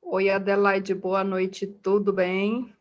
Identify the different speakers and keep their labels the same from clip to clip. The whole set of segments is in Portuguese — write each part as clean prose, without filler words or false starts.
Speaker 1: Oi, Adelaide, boa noite, tudo bem?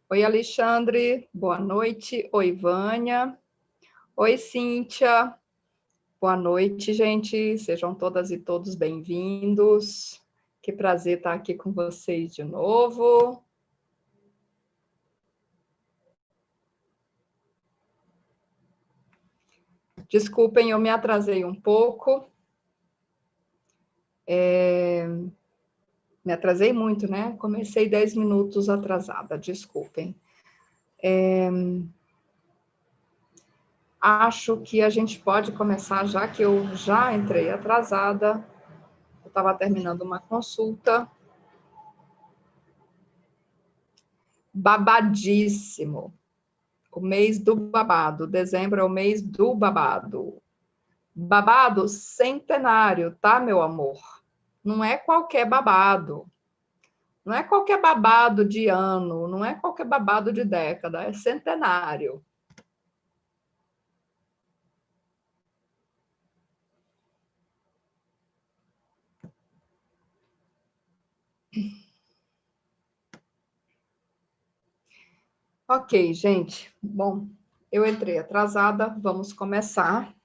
Speaker 1: Oi, Alexandre, boa noite. Oi, Vânia. Oi, Cíntia. Boa noite, gente. Sejam todas e todos bem-vindos. Que prazer estar aqui com vocês de novo. Desculpem, eu me atrasei um pouco. Me atrasei muito, né? Comecei 10 minutos atrasada, desculpem. Acho que a gente pode começar, já que eu já entrei atrasada. Eu estava terminando uma consulta. Babadíssimo. O mês do babado. Dezembro é o mês do babado. Babado centenário, tá, meu amor? Não é qualquer babado. Não é qualquer babado de ano, não é qualquer babado de década, é centenário. Ok, gente. Bom, eu entrei atrasada, vamos começar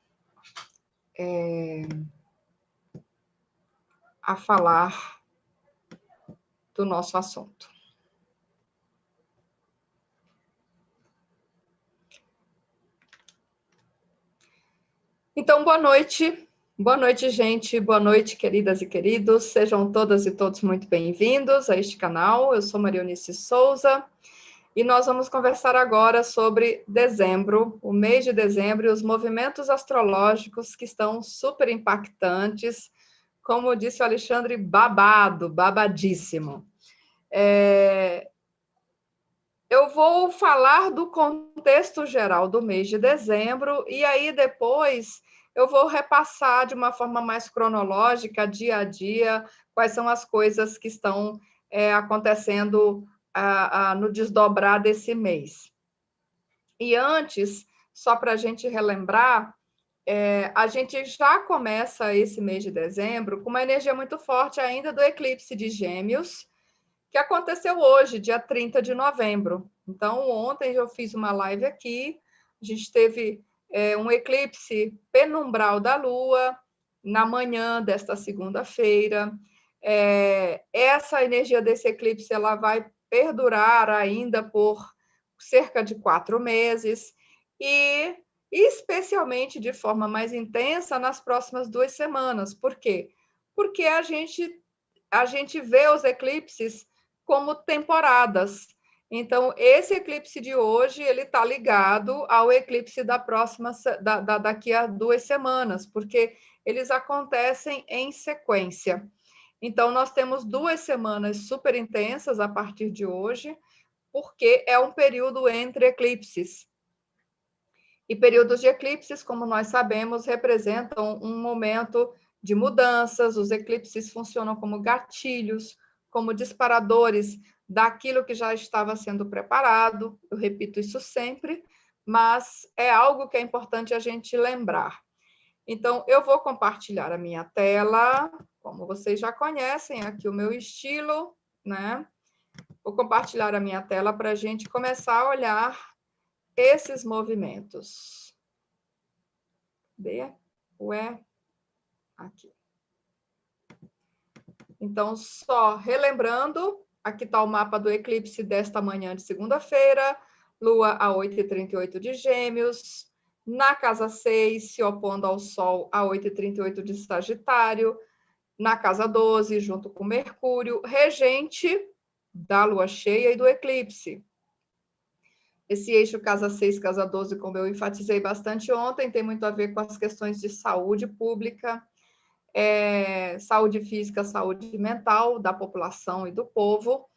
Speaker 1: a falar do nosso assunto. Então, boa noite. Boa noite, gente. Boa noite, queridas e queridos. Sejam todas e todos muito bem-vindos a este canal. Eu sou Maria Eunice Souza e nós vamos conversar agora sobre dezembro, o mês de dezembro e os movimentos astrológicos que estão super impactantes. Como disse o Alexandre, babado, babadíssimo. Eu vou falar do contexto geral do mês de dezembro e aí depois eu vou repassar de uma forma mais cronológica, dia a dia, quais são as coisas que estão acontecendo no desdobrar desse mês. E antes, só para a gente relembrar, a gente já começa esse mês de dezembro com uma energia muito forte ainda do eclipse de Gêmeos, que aconteceu hoje, dia 30 de novembro. Então, ontem eu fiz uma live aqui, a gente teve um eclipse penumbral da Lua, na manhã desta segunda-feira. Essa energia desse eclipse ela vai perdurar ainda por cerca de 4 meses, e especialmente de forma mais intensa nas próximas 2 semanas. Por quê? Porque a gente vê os eclipses como temporadas. Então, esse eclipse de hoje ele está ligado ao eclipse da próxima daqui a 2 semanas, porque eles acontecem em sequência. Então, nós temos 2 semanas super intensas a partir de hoje, porque é um período entre eclipses. E períodos de eclipses, como nós sabemos, representam um momento de mudanças. Os eclipses funcionam como gatilhos, como disparadores daquilo que já estava sendo preparado. Eu repito isso sempre, mas é algo que é importante a gente lembrar. Então, eu vou compartilhar a minha tela, como vocês já conhecem, aqui o meu estilo, né? Vou compartilhar a minha tela para a gente começar a olhar esses movimentos? Cadê? Ué, aqui. Então, só relembrando, aqui está o mapa do eclipse desta manhã de segunda-feira, Lua a 8h38 de Gêmeos, na casa 6, se opondo ao Sol a 8h38 de Sagitário, na casa 12, junto com Mercúrio, regente da Lua cheia e do eclipse. Esse eixo casa 6, casa 12, como eu enfatizei bastante ontem, tem muito a ver com as questões de saúde pública, saúde física, saúde mental da população e do povo.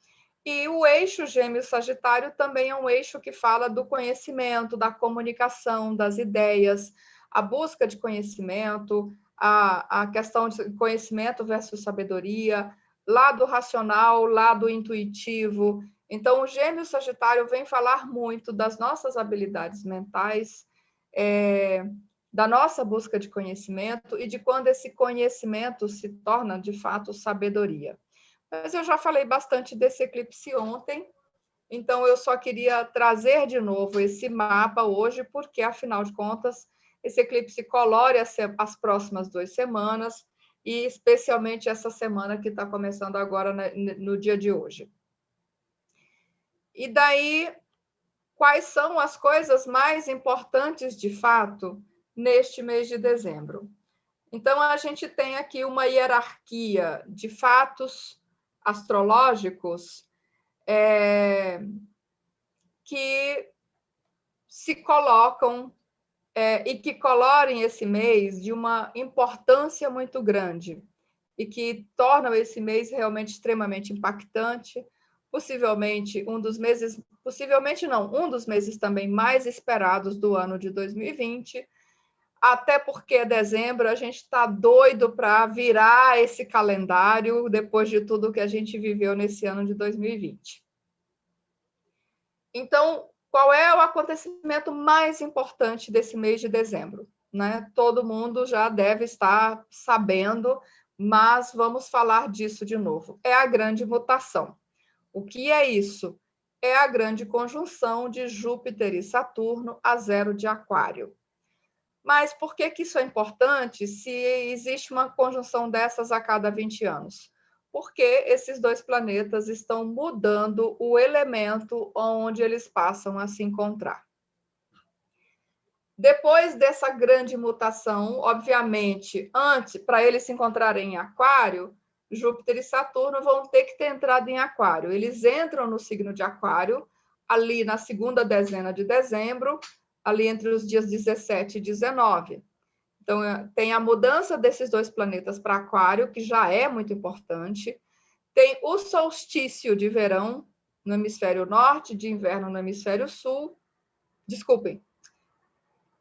Speaker 1: E o eixo Gêmeos-Sagitário também é um eixo que fala do conhecimento, da comunicação, das ideias, a busca de conhecimento, a questão de conhecimento versus sabedoria, lado racional, lado intuitivo. Então, o Gêmeos-Sagitário vem falar muito das nossas habilidades mentais, da nossa busca de conhecimento e de quando esse conhecimento se torna, de fato, sabedoria. Mas eu já falei bastante desse eclipse ontem, então eu só queria trazer de novo esse mapa hoje, porque, afinal de contas, esse eclipse colore as próximas 2 semanas, e especialmente essa semana que está começando agora no dia de hoje. E daí, quais são as coisas mais importantes, de fato, neste mês de dezembro? Então, a gente tem aqui uma hierarquia de fatos astrológicos que se colocam e que colorem esse mês de uma importância muito grande e que tornam esse mês realmente extremamente impactante, possivelmente um dos meses também mais esperados do ano de 2020, até porque dezembro a gente está doido para virar esse calendário depois de tudo que a gente viveu nesse ano de 2020. Então, qual é o acontecimento mais importante desse mês de dezembro? Né? Todo mundo já deve estar sabendo, mas vamos falar disso de novo. É a grande mutação. O que é isso? É a grande conjunção de Júpiter e Saturno a 0 de Aquário. Mas por que isso é importante se existe uma conjunção dessas a cada 20 anos? Porque esses 2 planetas estão mudando o elemento onde eles passam a se encontrar. Depois dessa grande mutação, obviamente, antes, para eles se encontrarem em Aquário, Júpiter e Saturno vão ter que ter entrado em Aquário. Eles entram no signo de Aquário, ali na segunda dezena de dezembro, ali entre os dias 17 e 19. Então, tem a mudança desses 2 planetas para Aquário, que já é muito importante. Tem o solstício de verão no hemisfério norte, de inverno no hemisfério sul. Desculpem.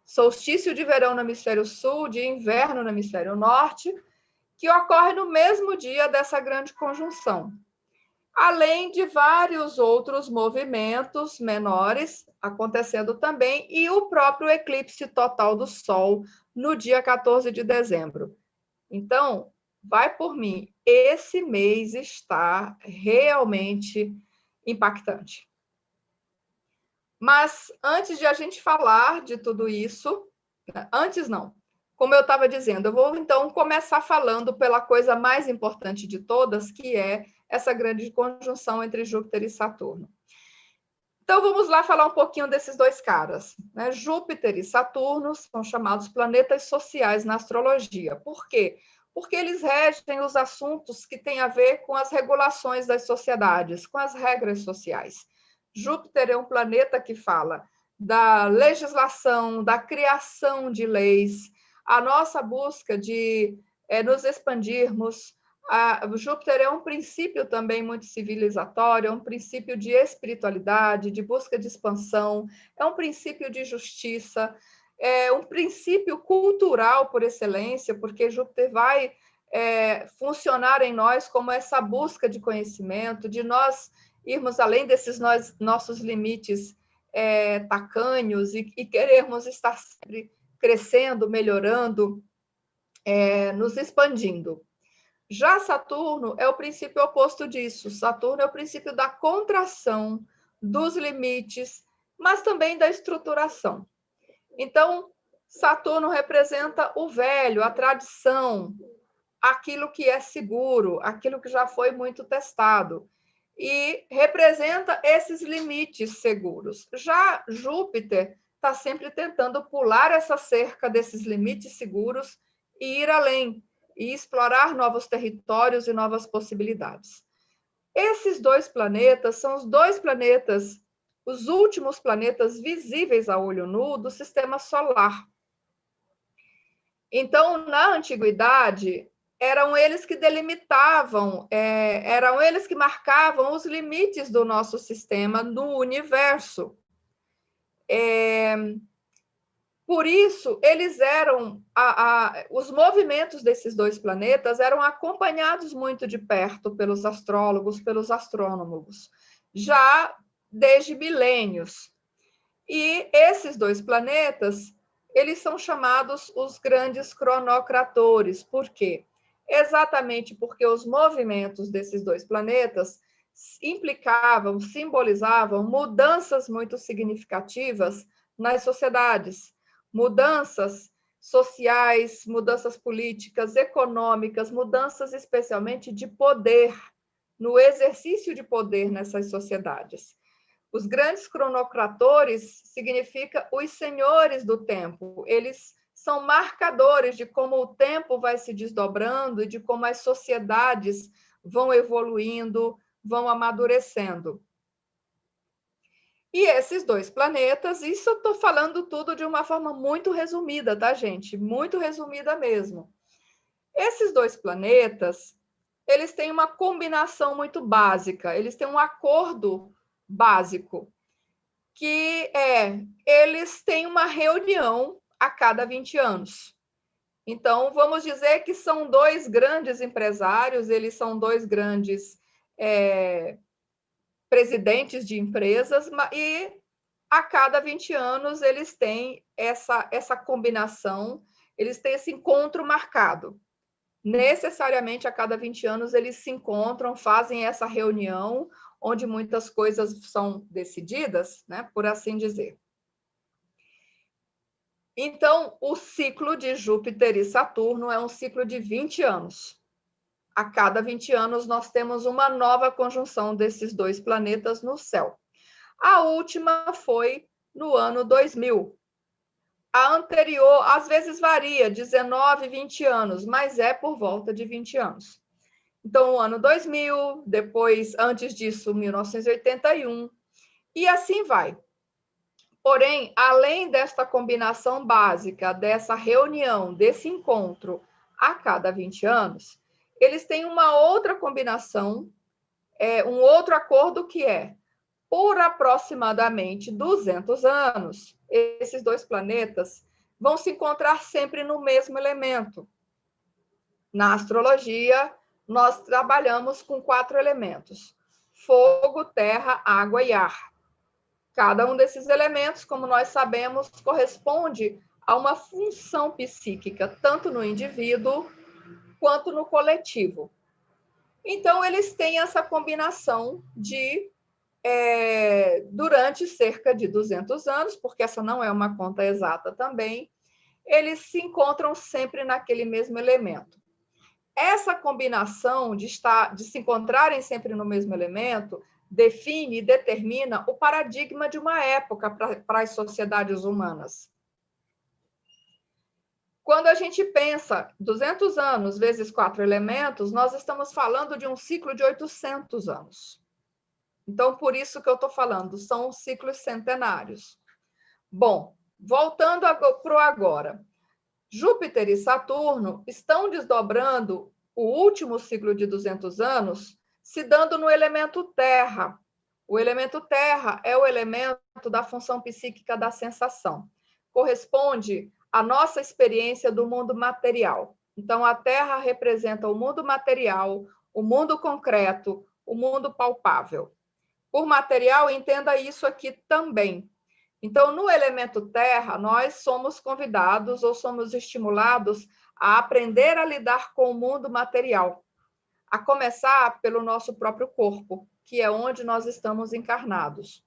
Speaker 1: Solstício de verão no hemisfério sul, de inverno no hemisfério norte, que ocorre no mesmo dia dessa grande conjunção. Além de vários outros movimentos menores acontecendo também, e o próprio eclipse total do Sol no dia 14 de dezembro. Então, vai por mim, esse mês está realmente impactante. Mas antes de a gente falar de tudo isso, antes não, como eu estava dizendo, eu vou então começar falando pela coisa mais importante de todas, que é essa grande conjunção entre Júpiter e Saturno. Então, vamos lá falar um pouquinho desses 2 caras. Né? Júpiter e Saturno são chamados planetas sociais na astrologia. Por quê? Porque eles regem os assuntos que têm a ver com as regulações das sociedades, com as regras sociais. Júpiter é um planeta que fala da legislação, da criação de leis, a nossa busca de nos expandirmos. Júpiter é um princípio também muito civilizatório, é um princípio de espiritualidade, de busca de expansão, é um princípio de justiça, é um princípio cultural por excelência, porque Júpiter vai funcionar em nós como essa busca de conhecimento, de nós irmos além desses nossos limites tacanhos e querermos estar sempre crescendo, melhorando, nos expandindo. Já Saturno é o princípio oposto disso. Saturno é o princípio da contração, dos limites, mas também da estruturação. Então, Saturno representa o velho, a tradição, aquilo que é seguro, aquilo que já foi muito testado, e representa esses limites seguros. Já Júpiter está sempre tentando pular essa cerca desses limites seguros e ir além, e explorar novos territórios e novas possibilidades. Esses dois planetas são os dois planetas, os últimos planetas visíveis a olho nu do sistema solar. Então, na antiguidade, eram eles que delimitavam, eram eles que marcavam os limites do nosso sistema no universo. Por isso, eles eram, os movimentos desses dois planetas eram acompanhados muito de perto pelos astrólogos, pelos astrônomos, já desde milênios. E esses dois planetas, eles são chamados os grandes cronocratores. Por quê? Exatamente porque os movimentos desses dois planetas implicavam, simbolizavam mudanças muito significativas nas sociedades, mudanças sociais, mudanças políticas, econômicas, mudanças especialmente de poder, no exercício de poder nessas sociedades. Os grandes cronocratores significa os senhores do tempo. Eles são marcadores de como o tempo vai se desdobrando e de como as sociedades vão evoluindo, vão amadurecendo. E esses dois planetas, isso eu estou falando tudo de uma forma muito resumida, tá, gente? Muito resumida mesmo. Esses dois planetas, eles têm uma combinação muito básica, eles têm um acordo básico, que eles têm uma reunião a cada 20 anos. Então, vamos dizer que são dois grandes empresários, eles são dois grandes presidentes de empresas, e a cada 20 anos eles têm essa combinação, eles têm esse encontro marcado. Necessariamente, a cada 20 anos, eles se encontram, fazem essa reunião, onde muitas coisas são decididas, né, por assim dizer. Então, o ciclo de Júpiter e Saturno é um ciclo de 20 anos. A cada 20 anos, nós temos uma nova conjunção desses dois planetas no céu. A última foi no ano 2000. A anterior, às vezes varia, 19, 20 anos, mas é por volta de 20 anos. Então, o ano 2000, depois, antes disso, 1981, e assim vai. Porém, além desta combinação básica, dessa reunião, desse encontro a cada 20 anos, eles têm uma outra combinação, um outro acordo que é, por aproximadamente 200 anos, esses dois planetas vão se encontrar sempre no mesmo elemento. Na astrologia, nós trabalhamos com 4 elementos: fogo, terra, água e ar. Cada um desses elementos, como nós sabemos, corresponde a uma função psíquica, tanto no indivíduo quanto no coletivo. Então, eles têm essa combinação de, durante cerca de 200 anos, porque essa não é uma conta exata também, eles se encontram sempre naquele mesmo elemento. Essa combinação de se encontrarem sempre no mesmo elemento define e determina o paradigma de uma época para as sociedades humanas. Quando a gente pensa 200 anos vezes 4 elementos, nós estamos falando de um ciclo de 800 anos. Então, por isso que eu estou falando, são ciclos centenários. Bom, voltando para o agora. Júpiter e Saturno estão desdobrando o último ciclo de 200 anos, se dando no elemento Terra. O elemento Terra é o elemento da função psíquica da sensação. Corresponde à nossa experiência do mundo material. Então, a Terra representa o mundo material, o mundo concreto, o mundo palpável. Por material, entenda isso aqui também. Então, no elemento terra, nós somos convidados ou somos estimulados a aprender a lidar com o mundo material, a começar pelo nosso próprio corpo, que é onde nós estamos encarnados.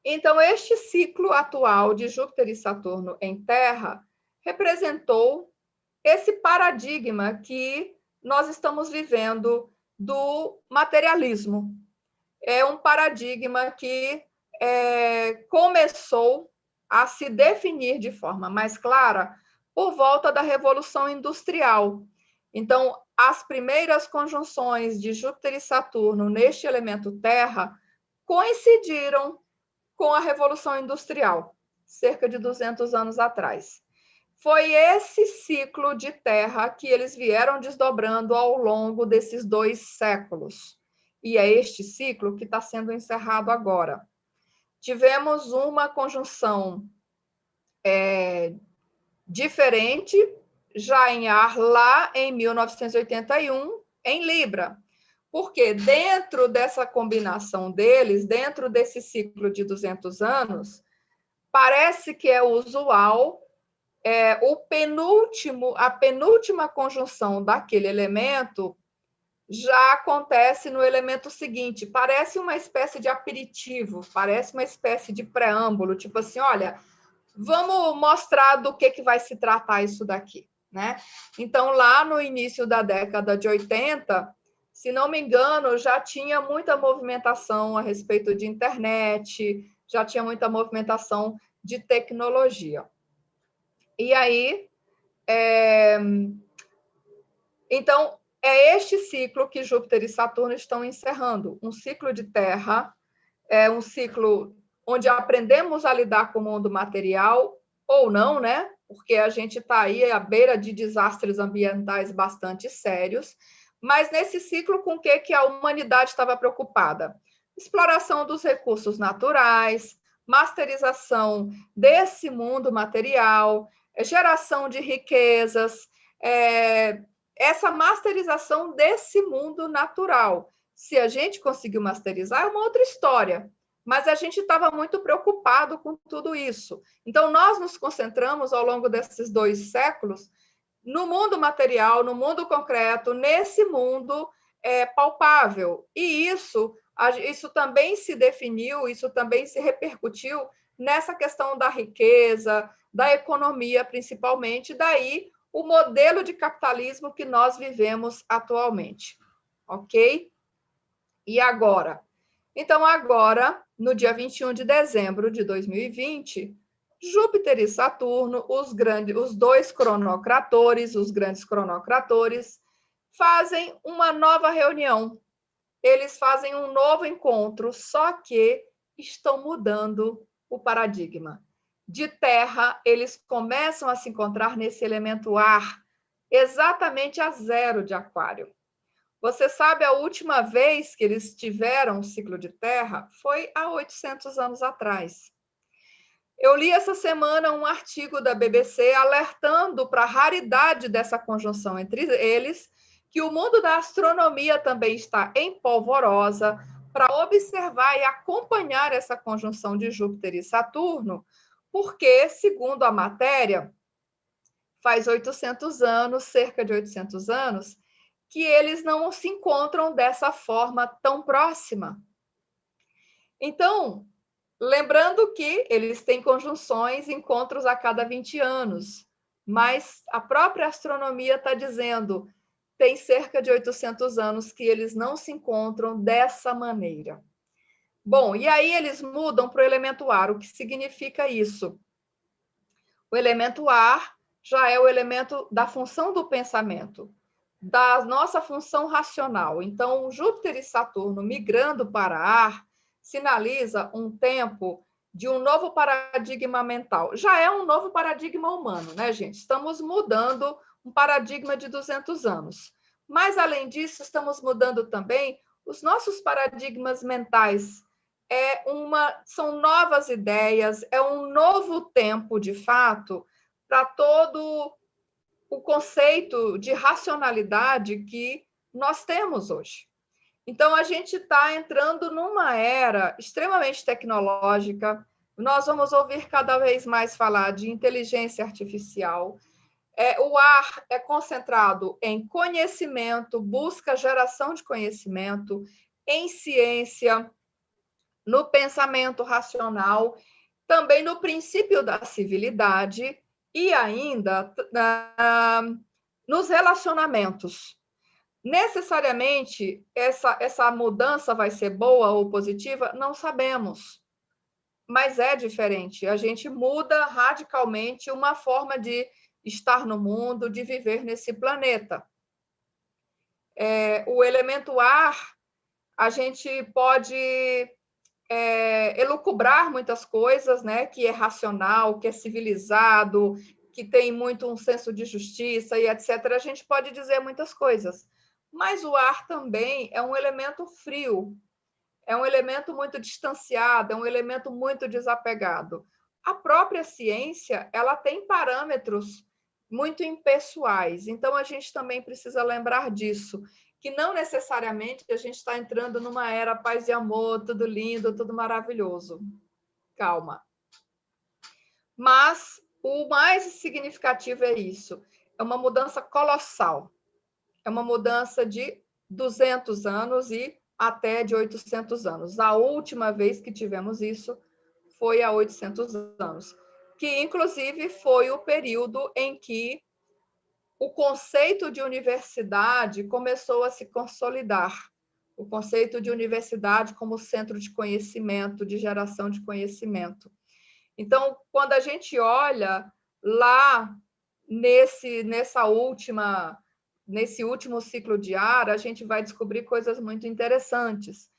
Speaker 1: Então, este ciclo atual de Júpiter e Saturno em Terra representou esse paradigma que nós estamos vivendo do materialismo. É um paradigma que começou a se definir de forma mais clara por volta da Revolução Industrial. Então, as primeiras conjunções de Júpiter e Saturno neste elemento Terra coincidiram com a Revolução Industrial, cerca de 200 anos atrás. Foi esse ciclo de Terra que eles vieram desdobrando ao longo desses 2 séculos. E é este ciclo que está sendo encerrado agora. Tivemos uma conjunção diferente, já em ar, lá em 1981, em Libra. Porque dentro dessa combinação deles, dentro desse ciclo de 200 anos, parece que é usual a penúltima conjunção daquele elemento já acontece no elemento seguinte. Parece uma espécie de aperitivo, parece uma espécie de preâmbulo, tipo assim, olha, vamos mostrar do que vai se tratar isso daqui, né? Então, lá no início da década de 80, se não me engano, já tinha muita movimentação a respeito de internet, já tinha muita movimentação de tecnologia. E aí, então, é este ciclo que Júpiter e Saturno estão encerrando, um ciclo de Terra, um ciclo onde aprendemos a lidar com o mundo material, ou não, né? Porque a gente está aí à beira de desastres ambientais bastante sérios, mas nesse ciclo com o que a humanidade estava preocupada? Exploração dos recursos naturais, masterização desse mundo material, geração de riquezas, essa masterização desse mundo natural. Se a gente conseguiu masterizar, é uma outra história, mas a gente estava muito preocupado com tudo isso. Então, nós nos concentramos ao longo desses 2 séculos no mundo material, no mundo concreto, nesse mundo palpável. E isso também se definiu, isso também se repercutiu nessa questão da riqueza, da economia, principalmente, daí o modelo de capitalismo que nós vivemos atualmente, ok? E agora? Então, agora, no dia 21 de dezembro de 2020, Júpiter e Saturno, os 2 cronocratores, os grandes cronocratores, fazem uma nova reunião. Eles fazem um novo encontro, só que estão mudando o paradigma. De Terra, eles começam a se encontrar nesse elemento ar, exatamente a 0 de Aquário. Você sabe, a última vez que eles tiveram um ciclo de Terra foi há 800 anos atrás. Eu li essa semana um artigo da BBC alertando para a raridade dessa conjunção entre eles, que o mundo da astronomia também está em polvorosa para observar e acompanhar essa conjunção de Júpiter e Saturno, porque, segundo a matéria, faz 800 anos, cerca de 800 anos, que eles não se encontram dessa forma tão próxima. Então, lembrando que eles têm conjunções, encontros a cada 20 anos, mas a própria astronomia está dizendo tem cerca de 800 anos que eles não se encontram dessa maneira. Bom, e aí eles mudam para o elemento ar. O que significa isso? O elemento ar já é o elemento da função do pensamento, da nossa função racional. Então, Júpiter e Saturno migrando para ar sinaliza um tempo de um novo paradigma mental. Já é um novo paradigma humano, né, gente? Estamos mudando um paradigma de 200 anos. Mas, além disso, estamos mudando também os nossos paradigmas mentais. São novas ideias, é um novo tempo, de fato, para todo o conceito de racionalidade que nós temos hoje. Então, a gente está entrando numa era extremamente tecnológica, nós vamos ouvir cada vez mais falar de inteligência artificial. O ar é concentrado em conhecimento, busca geração de conhecimento, em ciência, no pensamento racional, também no princípio da civilidade e ainda nos relacionamentos. Necessariamente, essa mudança vai ser boa ou positiva? Não sabemos, mas é diferente. A gente muda radicalmente uma forma de estar no mundo, de viver nesse planeta. O elemento ar, a gente pode elucubrar muitas coisas, né? Que é racional, que é civilizado, que tem muito um senso de justiça e etc. A gente pode dizer muitas coisas, mas o ar também é um elemento frio, é um elemento muito distanciado, é um elemento muito desapegado. A própria ciência, ela tem parâmetros muito impessoais, então a gente também precisa lembrar disso, que não necessariamente a gente está entrando numa era paz e amor, tudo lindo, tudo maravilhoso. Calma. Mas o mais significativo é isso, é uma mudança colossal, é uma mudança de 200 anos e até de 800 anos. A última vez que tivemos isso foi há 800 anos, que inclusive foi o período em que o conceito de universidade começou a se consolidar. O conceito de universidade como centro de conhecimento, de geração de conhecimento. Então, quando a gente olha lá nesse último ciclo de ar, a gente vai descobrir coisas muito interessantes.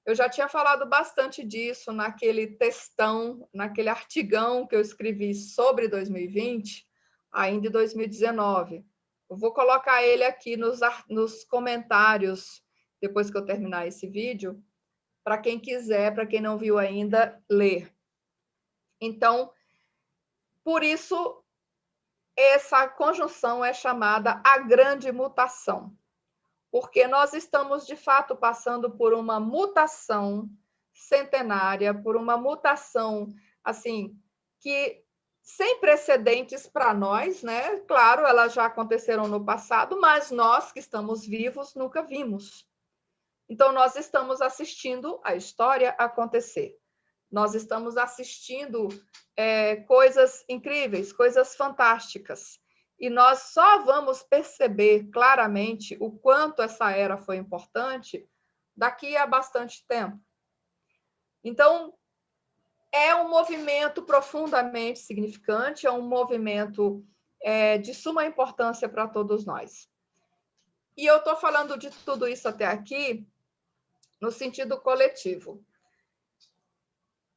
Speaker 1: Eu já tinha falado bastante disso naquele textão, naquele artigão que eu escrevi sobre 2020, ainda em 2019. Eu vou colocar ele aqui nos comentários, depois que eu terminar esse vídeo, para quem quiser, para quem não viu ainda, ler. Então, por isso, essa conjunção é chamada a grande mutação, porque nós estamos, de fato, passando por uma mutação centenária, por uma mutação, assim, que sem precedentes para nós, né? Claro, elas já aconteceram no passado, mas nós que estamos vivos nunca vimos. Então, nós estamos assistindo a história acontecer. Nós estamos assistindo coisas incríveis, coisas fantásticas. E nós só vamos perceber claramente o quanto essa era foi importante daqui a bastante tempo. Então, é um movimento profundamente significante, é um movimento de suma importância para todos nós. E eu estou falando de tudo isso até aqui no sentido coletivo.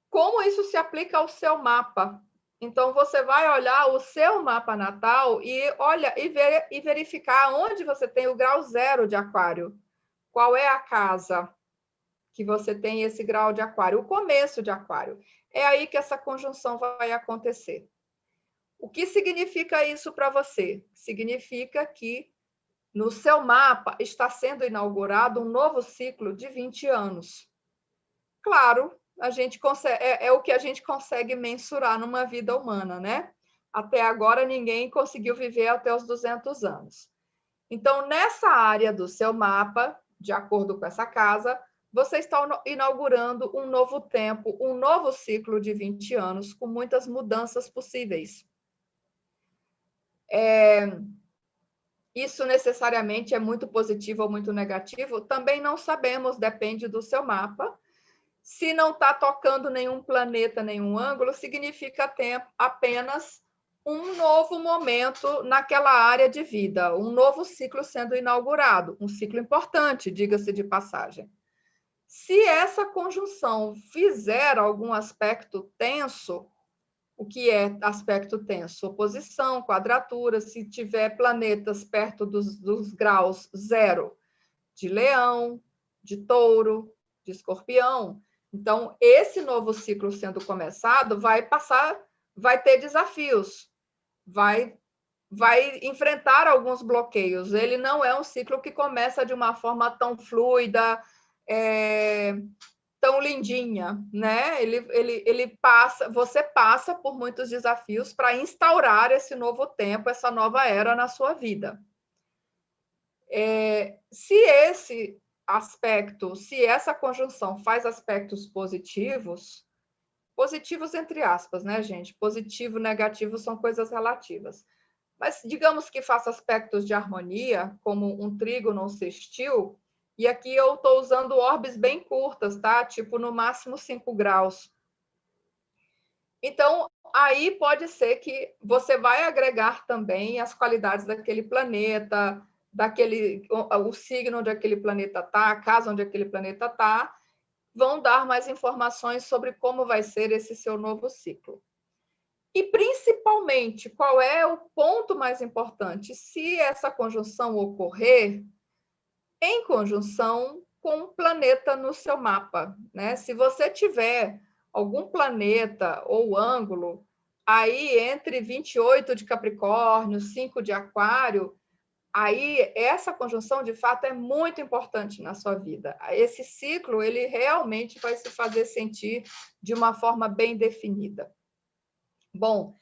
Speaker 1: Como isso se aplica ao seu mapa? Então, você vai olhar o seu mapa natal e verificar onde você tem o grau 0 de aquário. Qual é a casa que você tem esse grau de aquário? O começo de aquário. É aí que essa conjunção vai acontecer. O que significa isso para você? Significa que no seu mapa está sendo inaugurado um novo ciclo de 20 anos. Claro, a gente consegue, é o que a gente consegue mensurar numa vida humana, né? Até agora, ninguém conseguiu viver até os 200 anos. Então, nessa área do seu mapa, de acordo com essa casa, você está inaugurando um novo tempo, um novo ciclo de 20 anos, com muitas mudanças possíveis. Isso necessariamente é muito positivo ou muito negativo? Também não sabemos, depende do seu mapa. Se não está tocando nenhum planeta, nenhum ângulo, significa ter apenas um novo momento naquela área de vida, um novo ciclo sendo inaugurado, um ciclo importante, diga-se de passagem. Se essa conjunção fizer algum aspecto tenso, o que é aspecto tenso? Oposição, quadratura, se tiver planetas perto dos graus 0 de Leão, de Touro, de Escorpião. Então, esse novo ciclo sendo começado vai ter desafios, vai enfrentar alguns bloqueios. Ele não é um ciclo que começa de uma forma tão fluida, tão lindinha, né? Você passa por muitos desafios para instaurar esse novo tempo, essa nova era na sua vida. Se esse aspecto, se essa conjunção faz aspectos positivos, positivos entre aspas, né, gente? Positivo e negativo são coisas relativas. Mas digamos que faça aspectos de harmonia, como um trígono ou sextil, e aqui eu estou usando orbes bem curtas, tá? Tipo, no máximo 5 graus. Então, aí pode ser que você vai agregar também as qualidades daquele planeta, o signo onde aquele planeta está, a casa onde aquele planeta está, vão dar mais informações sobre como vai ser esse seu novo ciclo. E, principalmente, qual é o ponto mais importante? Se essa conjunção ocorrer em conjunção com um planeta no seu mapa, né? Se você tiver algum planeta ou ângulo aí entre 28 de Capricórnio, 5 de Aquário, aí essa conjunção de fato é muito importante na sua vida. Esse ciclo ele realmente vai se fazer sentir de uma forma bem definida. Bom,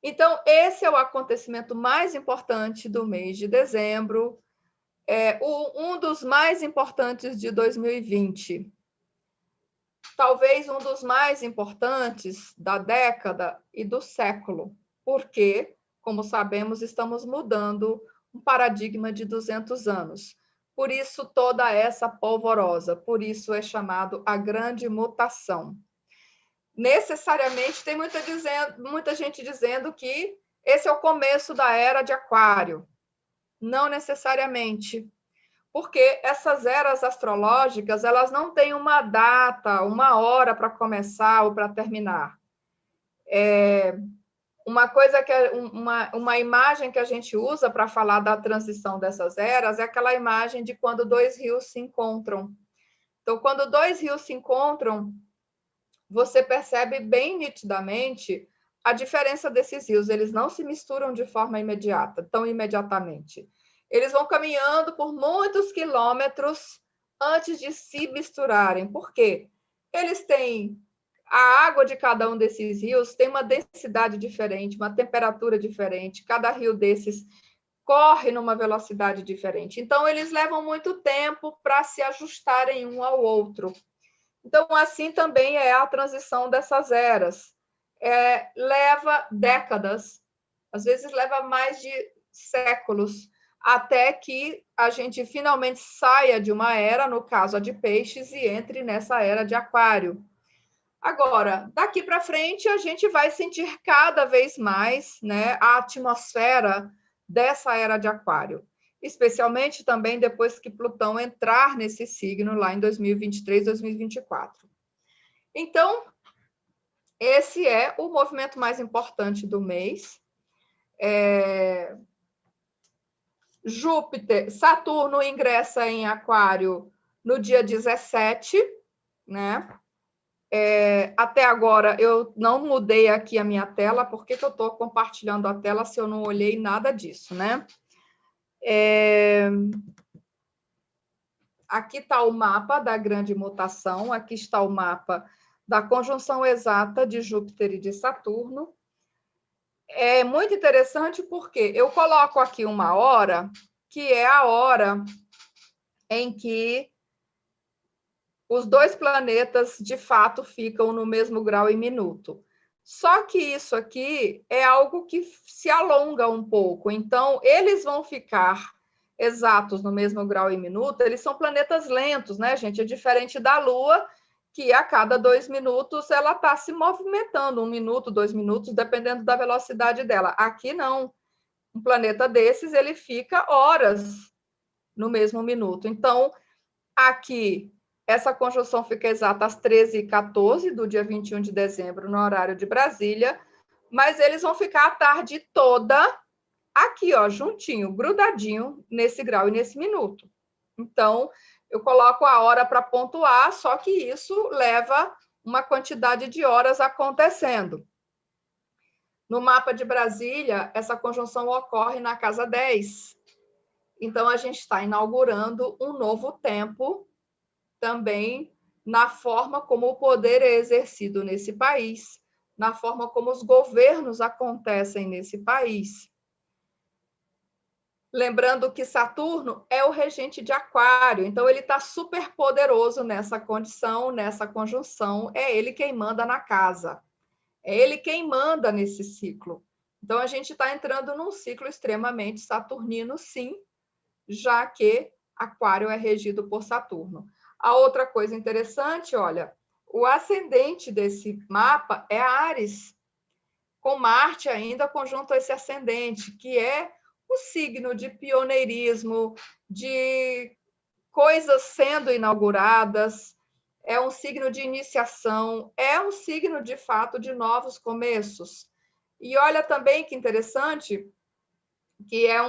Speaker 1: então esse é o acontecimento mais importante do mês de dezembro, um dos mais importantes de 2020. Talvez um dos mais importantes da década e do século, porque, como sabemos, estamos mudando um paradigma de 200 anos. Por isso, toda essa polvorosa, por isso é chamado a grande mutação. Necessariamente, tem muita gente dizendo que esse é o começo da era de Aquário. Não necessariamente. Porque essas eras astrológicas, elas não têm uma data, uma hora para começar ou para terminar. Uma imagem que a gente usa para falar da transição dessas eras é aquela imagem de quando dois rios se encontram. Então, quando dois rios se encontram, você percebe bem nitidamente a diferença desses rios. Eles não se misturam de forma imediata, tão imediatamente. Eles vão caminhando por muitos quilômetros antes de se misturarem. Por quê? Eles têm a água de cada um desses rios tem uma densidade diferente, uma temperatura diferente. Cada rio desses corre numa velocidade diferente. Então, eles levam muito tempo para se ajustarem um ao outro. Então, assim também é a transição dessas eras. Leva décadas, às vezes leva mais de séculos, até que a gente finalmente saia de uma era, no caso a de peixes, e entre nessa era de aquário. Agora, daqui para frente, a gente vai sentir cada vez mais, né, a atmosfera dessa era de aquário, especialmente também depois que Plutão entrar nesse signo lá em 2023, 2024. Então, esse é o movimento mais importante do mês. Saturno ingressa em Aquário no dia 17, né? Até agora eu não mudei aqui a minha tela, porque que eu estou compartilhando a tela se eu não olhei nada disso, né? Aqui está o mapa da grande mutação, aqui está o mapa da conjunção exata de Júpiter e de Saturno. É muito interessante porque eu coloco aqui uma hora, que é a hora em que os dois planetas, de fato, ficam no mesmo grau e minuto. Só que isso aqui é algo que se alonga um pouco. Então, eles vão ficar exatos no mesmo grau e minuto. Eles são planetas lentos, né, gente? É diferente da Lua, que a cada 2 minutos ela está se movimentando, 1 minuto, 2 minutos, dependendo da velocidade dela. Aqui não. Um planeta desses, ele fica horas no mesmo minuto. Então, aqui, essa conjunção fica exata às 13h14 do dia 21 de dezembro, no horário de Brasília, mas eles vão ficar a tarde toda aqui, ó, juntinho, grudadinho nesse grau e nesse minuto. Então, eu coloco a hora para pontuar, só que isso leva uma quantidade de horas acontecendo. No mapa de Brasília, essa conjunção ocorre na casa 10. Então, a gente está inaugurando um novo tempo também na forma como o poder é exercido nesse país, na forma como os governos acontecem nesse país. Lembrando que Saturno é o regente de Aquário, então ele está super poderoso nessa condição, nessa conjunção. É ele quem manda na casa, é ele quem manda nesse ciclo. Então a gente está entrando num ciclo extremamente saturnino, sim, já que Aquário é regido por Saturno. A outra coisa interessante, olha, o ascendente desse mapa é Áries, com Marte ainda conjunto a esse ascendente, que é o signo de pioneirismo, de coisas sendo inauguradas, é um signo de iniciação, é um signo, de fato, de novos começos. E olha também que interessante, que é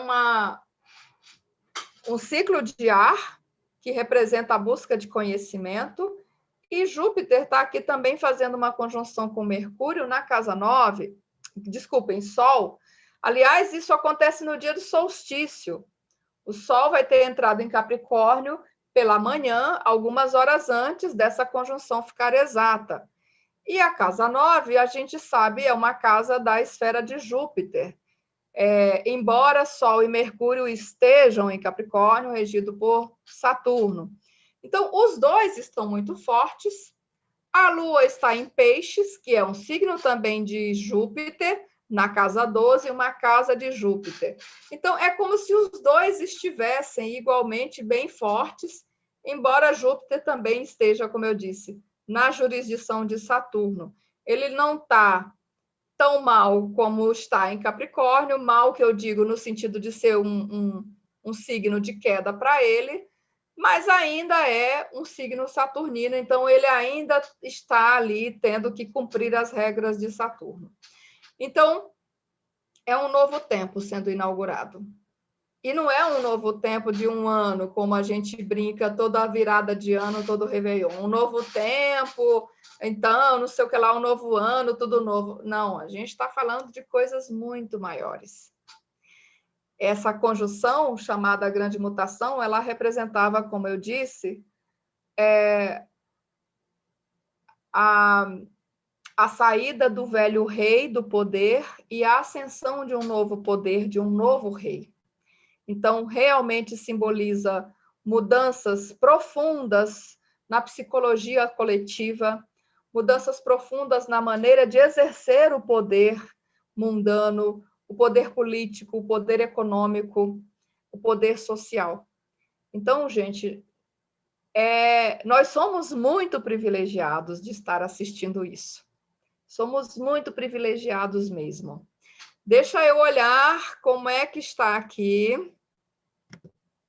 Speaker 1: um ciclo de ar, que representa a busca de conhecimento, e Júpiter está aqui também fazendo uma conjunção com Mercúrio na casa 9, desculpem, Sol. Aliás, isso acontece no dia do solstício. O Sol vai ter entrado em Capricórnio pela manhã, algumas horas antes dessa conjunção ficar exata. E a casa 9, a gente sabe, é uma casa da esfera de Júpiter. Embora Sol e Mercúrio estejam em Capricórnio, regido por Saturno. Então, os dois estão muito fortes. A Lua está em Peixes, que é um signo também de Júpiter, na casa 12, uma casa de Júpiter. Então, é como se os dois estivessem igualmente bem fortes, embora Júpiter também esteja, como eu disse, na jurisdição de Saturno. Ele não está tão mal como está em Capricórnio, mal que eu digo no sentido de ser um signo de queda para ele, mas ainda é um signo saturnino, então ele ainda está ali tendo que cumprir as regras de Saturno. Então, é um novo tempo sendo inaugurado. E não é um novo tempo de um ano, como a gente brinca toda a virada de ano, todo o Réveillon. Um novo tempo, então, não sei o que lá, um novo ano, tudo novo. Não, a gente está falando de coisas muito maiores. Essa conjunção, chamada grande mutação, ela representava, como eu disse, a saída do velho rei do poder e a ascensão de um novo poder, de um novo rei. Então, realmente simboliza mudanças profundas na psicologia coletiva, mudanças profundas na maneira de exercer o poder mundano, o poder político, o poder econômico, o poder social. Então, gente, nós somos muito privilegiados de estar assistindo isso. Somos muito privilegiados mesmo. Deixa eu olhar como é que está aqui.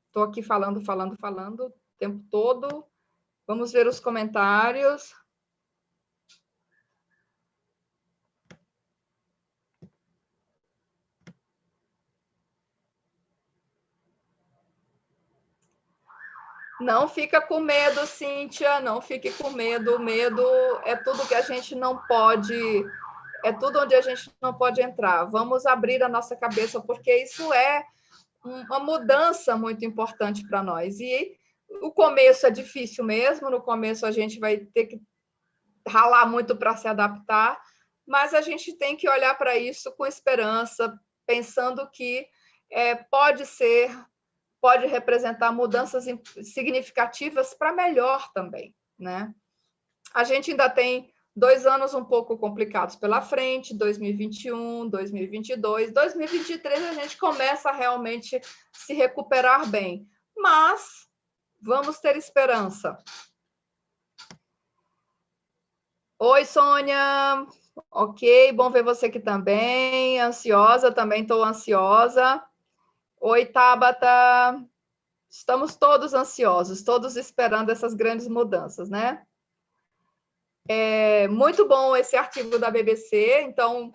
Speaker 1: Estou aqui falando o tempo todo. Vamos ver os comentários. Não fica com medo, Cíntia, não fique com medo. Medo é tudo que a gente não pode, é tudo onde a gente não pode entrar. Vamos abrir a nossa cabeça, porque isso é uma mudança muito importante para nós. E o começo é difícil mesmo, no começo a gente vai ter que ralar muito para se adaptar, mas a gente tem que olhar para isso com esperança, pensando que pode representar mudanças significativas para melhor também, né? A gente ainda tem 2 anos um pouco complicados pela frente, 2021, 2022, 2023 a gente começa a realmente se recuperar bem, mas vamos ter esperança. Oi, Sônia. Ok, bom ver você aqui também. Ansiosa, também estou ansiosa. Oi, Tabata. Estamos todos ansiosos, todos esperando essas grandes mudanças, né? É muito bom esse artigo da BBC, então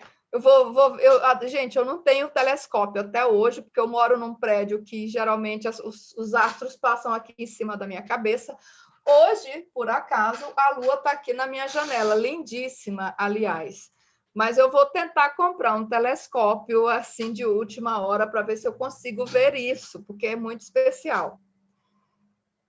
Speaker 1: gente, eu não tenho telescópio até hoje, porque eu moro num prédio que geralmente os astros passam aqui em cima da minha cabeça. Hoje, por acaso, a Lua está aqui na minha janela, lindíssima, aliás. Mas eu vou tentar comprar um telescópio assim de última hora para ver se eu consigo ver isso, porque é muito especial.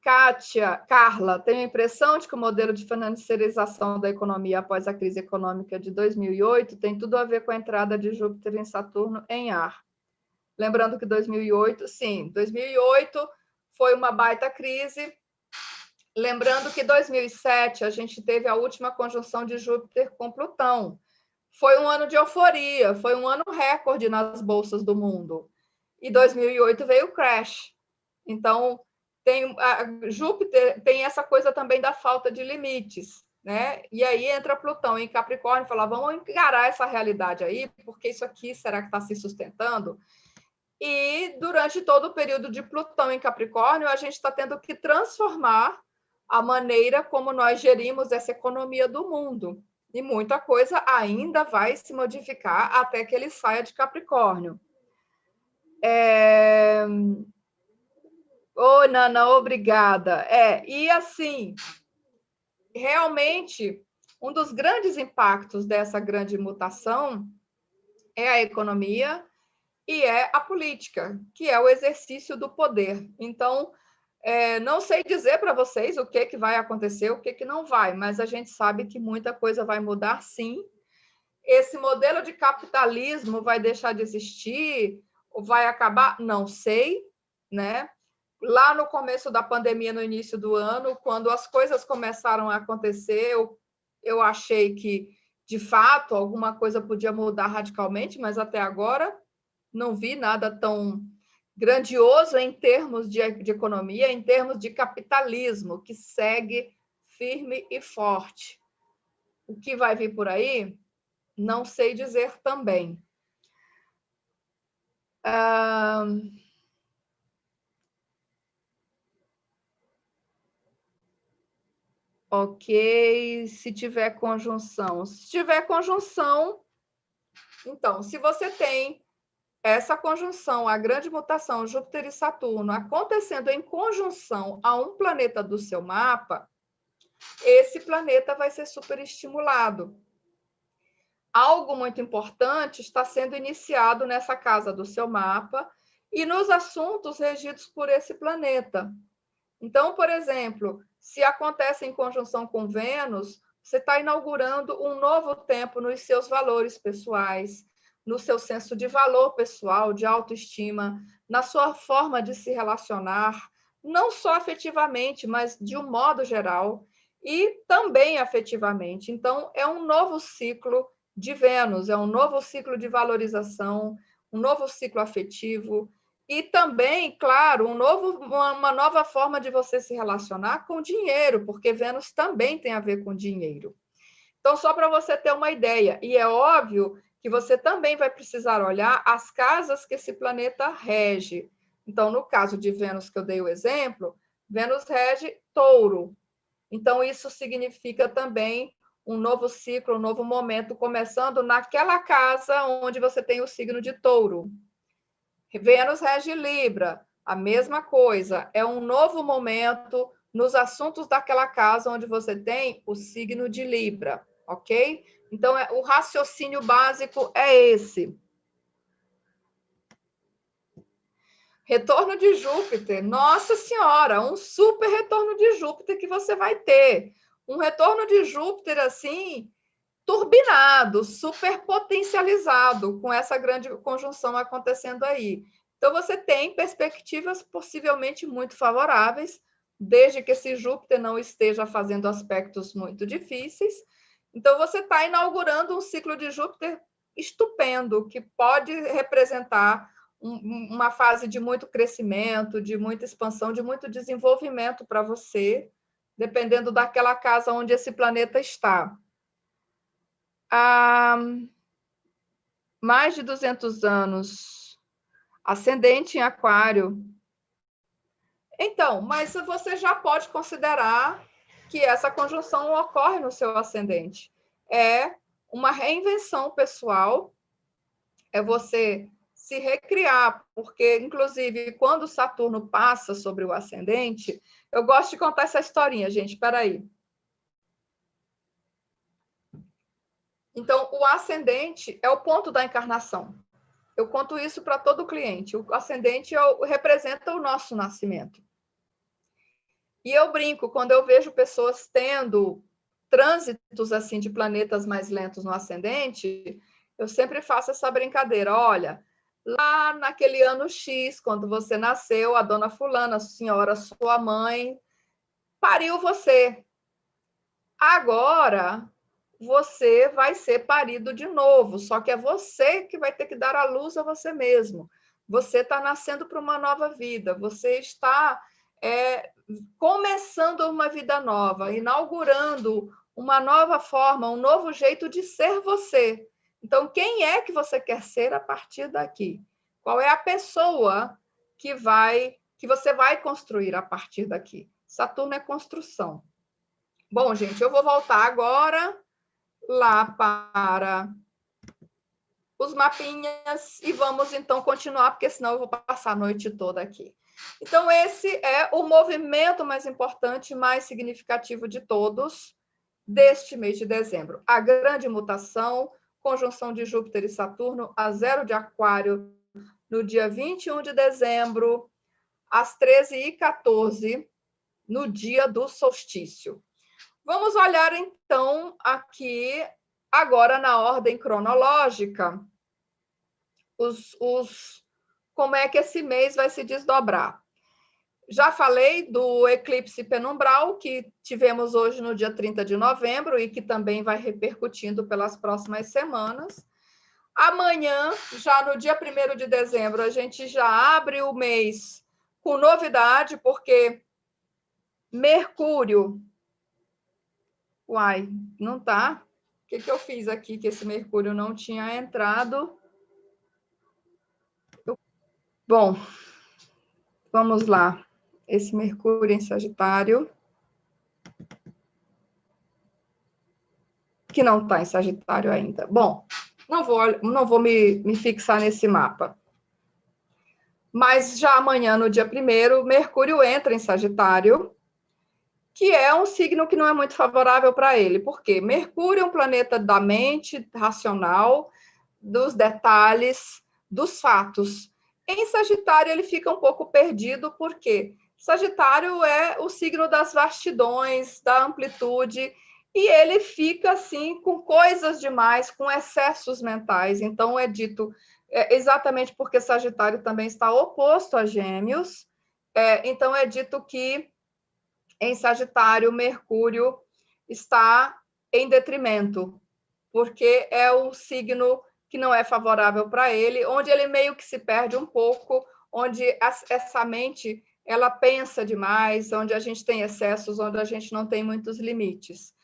Speaker 1: Carla, tenho a impressão de que o modelo de financiarização da economia após a crise econômica de 2008 tem tudo a ver com a entrada de Júpiter em Saturno em ar. Lembrando que 2008, sim, 2008 foi uma baita crise. Lembrando que 2007 a gente teve a última conjunção de Júpiter com Plutão. Foi um ano de euforia, foi um ano recorde nas bolsas do mundo. E 2008 veio o crash. Então, Júpiter tem essa coisa também da falta de limites, né? E aí entra Plutão em Capricórnio e fala, vamos encarar essa realidade aí, porque isso aqui será que está se sustentando? E durante todo o período de Plutão em Capricórnio, a gente está tendo que transformar a maneira como nós gerimos essa economia do mundo. E muita coisa ainda vai se modificar até que ele saia de Capricórnio. Ô, Nana, obrigada. E assim, realmente, um dos grandes impactos dessa grande mutação é a economia e é a política, que é o exercício do poder. Então, não sei dizer para vocês o que vai acontecer, o que não vai, mas a gente sabe que muita coisa vai mudar, sim. Esse modelo de capitalismo vai deixar de existir ou vai acabar? Não sei, né? Lá no começo da pandemia, no início do ano, quando as coisas começaram a acontecer, eu achei que, de fato, alguma coisa podia mudar radicalmente, mas até agora não vi nada tão grandioso em termos de economia, em termos de capitalismo, que segue firme e forte. O que vai vir por aí, não sei dizer também. Ok, se tiver conjunção. Se tiver conjunção, então, se você tem essa conjunção, a grande mutação Júpiter e Saturno acontecendo em conjunção a um planeta do seu mapa, esse planeta vai ser superestimulado. Algo muito importante está sendo iniciado nessa casa do seu mapa e nos assuntos regidos por esse planeta. Então, por exemplo, se acontece em conjunção com Vênus, você está inaugurando um novo tempo nos seus valores pessoais, no seu senso de valor pessoal, de autoestima, na sua forma de se relacionar, não só afetivamente, mas de um modo geral, e também afetivamente. Então, é um novo ciclo de Vênus, é um novo ciclo de valorização, um novo ciclo afetivo, e também, claro, uma nova forma de você se relacionar com dinheiro, porque Vênus também tem a ver com dinheiro. Então, só para você ter uma ideia, e é óbvio que você também vai precisar olhar as casas que esse planeta rege. Então, no caso de Vênus, que eu dei o exemplo, Vênus rege Touro. Então, isso significa também um novo ciclo, um novo momento, começando naquela casa onde você tem o signo de Touro. Vênus rege Libra, a mesma coisa, é um novo momento nos assuntos daquela casa onde você tem o signo de Libra, ok? Então, o raciocínio básico é esse. Retorno de Júpiter, nossa senhora, um super retorno de Júpiter que você vai ter. Um retorno de Júpiter, assim, turbinado, super potencializado, com essa grande conjunção acontecendo aí. Então, você tem perspectivas possivelmente muito favoráveis, desde que esse Júpiter não esteja fazendo aspectos muito difíceis. Então, você está inaugurando um ciclo de Júpiter estupendo, que pode representar uma fase de muito crescimento, de muita expansão, de muito desenvolvimento para você, dependendo daquela casa onde esse planeta está. Há mais de 200 anos, ascendente em Aquário. Então, mas você já pode considerar que essa conjunção ocorre no seu ascendente. É uma reinvenção pessoal, é você se recriar, porque, inclusive, quando Saturno passa sobre o ascendente, eu gosto de contar essa historinha, gente, espera aí. Então, o ascendente é o ponto da encarnação. Eu conto isso para todo cliente. O ascendente representa o nosso nascimento. E eu brinco, quando eu vejo pessoas tendo trânsitos assim de planetas mais lentos no ascendente, eu sempre faço essa brincadeira. Olha, lá naquele ano X, quando você nasceu, a dona fulana, a senhora, sua mãe, pariu você. Agora, você vai ser parido de novo, só que é você que vai ter que dar a luz a você mesmo. Você está nascendo para uma nova vida, você está começando uma vida nova, inaugurando uma nova forma, um novo jeito de ser você. Então, quem é que você quer ser a partir daqui? Qual é a pessoa que você vai construir a partir daqui? Saturno é construção. Bom, gente, eu vou voltar agora lá para os mapinhas e vamos então continuar, porque senão eu vou passar a noite toda aqui. Então, esse é o movimento mais importante, mais significativo de todos deste mês de dezembro. A grande mutação, conjunção de Júpiter e Saturno a 0 de Aquário no dia 21 de dezembro, às 13h14, no dia do solstício. Vamos olhar, então, aqui, agora na ordem cronológica, como é que esse mês vai se desdobrar. Já falei do eclipse penumbral, que tivemos hoje no dia 30 de novembro e que também vai repercutindo pelas próximas semanas. Amanhã, já no dia 1º de dezembro, a gente já abre o mês com novidade, porque Mercúrio... Uai, não tá? O que eu fiz aqui que esse Mercúrio não tinha entrado? Bom, vamos lá. Esse Mercúrio em Sagitário, que não está em Sagitário ainda. Bom, não vou me fixar nesse mapa. Mas já amanhã, no dia 1º, Mercúrio entra em Sagitário, que é um signo que não é muito favorável para ele. Por quê? Mercúrio é um planeta da mente racional, dos detalhes, dos fatos. Em Sagitário, ele fica um pouco perdido, porque Sagitário é o signo das vastidões, da amplitude, e ele fica assim com coisas demais, com excessos mentais. Então, é dito exatamente porque Sagitário também está oposto a Gêmeos. Então, é dito que em Sagitário, Mercúrio está em detrimento, porque é o signo que não é favorável para ele, onde ele meio que se perde um pouco, onde essa mente ela pensa demais, onde a gente tem excessos, onde a gente não tem muitos limites.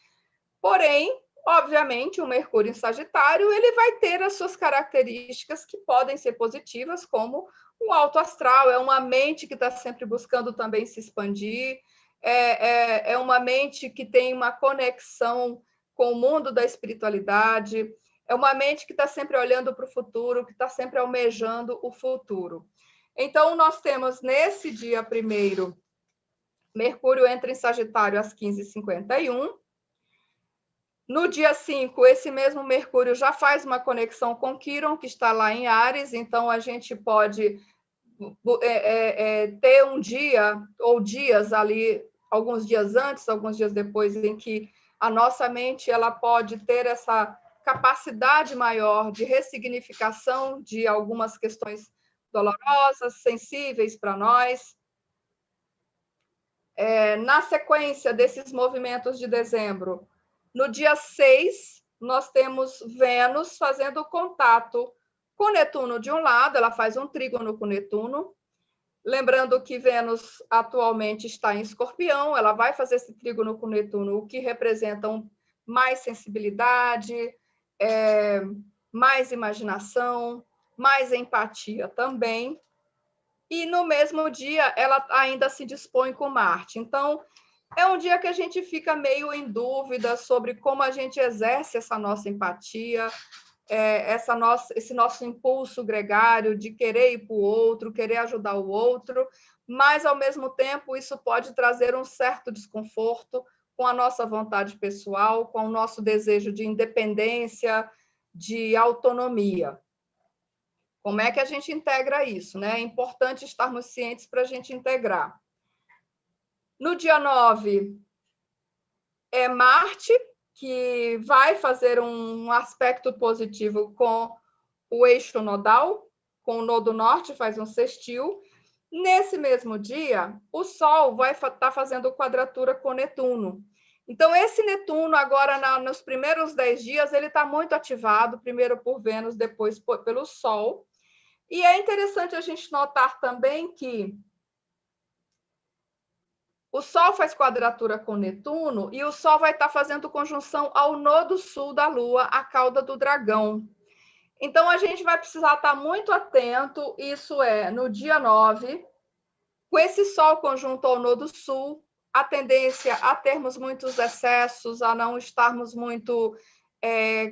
Speaker 1: Porém, obviamente, o Mercúrio em Sagitário ele vai ter as suas características que podem ser positivas, como o alto astral, é uma mente que está sempre buscando também se expandir, é uma mente que tem uma conexão com o mundo da espiritualidade, é uma mente que está sempre olhando para o futuro, que está sempre almejando o futuro. Então, nós temos nesse dia 1º, Mercúrio entra em Sagitário às 15h51. No dia 5, esse mesmo Mercúrio já faz uma conexão com Quirón, que está lá em Áries, então a gente pode ter um dia ou dias ali, alguns dias antes, alguns dias depois, em que a nossa mente ela pode ter essa capacidade maior de ressignificação de algumas questões dolorosas, sensíveis para nós. Na sequência desses movimentos de dezembro, no dia 6, nós temos Vênus fazendo contato com Netuno de um lado, ela faz um trígono com Netuno. Lembrando que Vênus atualmente está em Escorpião, ela vai fazer esse trígono com Netuno, o que representa mais sensibilidade, mais imaginação, mais empatia também. E no mesmo dia, ela ainda se dispõe com Marte. Então, é um dia que a gente fica meio em dúvida sobre como a gente exerce essa nossa empatia, esse nosso impulso gregário de querer ir para o outro, querer ajudar o outro, mas, ao mesmo tempo, isso pode trazer um certo desconforto com a nossa vontade pessoal, com o nosso desejo de independência, de autonomia. Como é que a gente integra isso, né? É importante estarmos cientes para a gente integrar. No dia 9, é Marte, que vai fazer um aspecto positivo com o eixo nodal, com o nodo norte, faz um sextil. Nesse mesmo dia, o Sol vai estar fazendo quadratura com Netuno. Então, esse Netuno, agora, nos primeiros 10 dias, ele está muito ativado, primeiro por Vênus, depois pelo Sol. E é interessante a gente notar também que o Sol faz quadratura com Netuno e o Sol vai estar fazendo conjunção ao nodo sul da Lua, a cauda do dragão. Então, a gente vai precisar estar muito atento, isso é, no dia 9, com esse Sol conjunto ao nodo sul, a tendência a termos muitos excessos, a não estarmos muito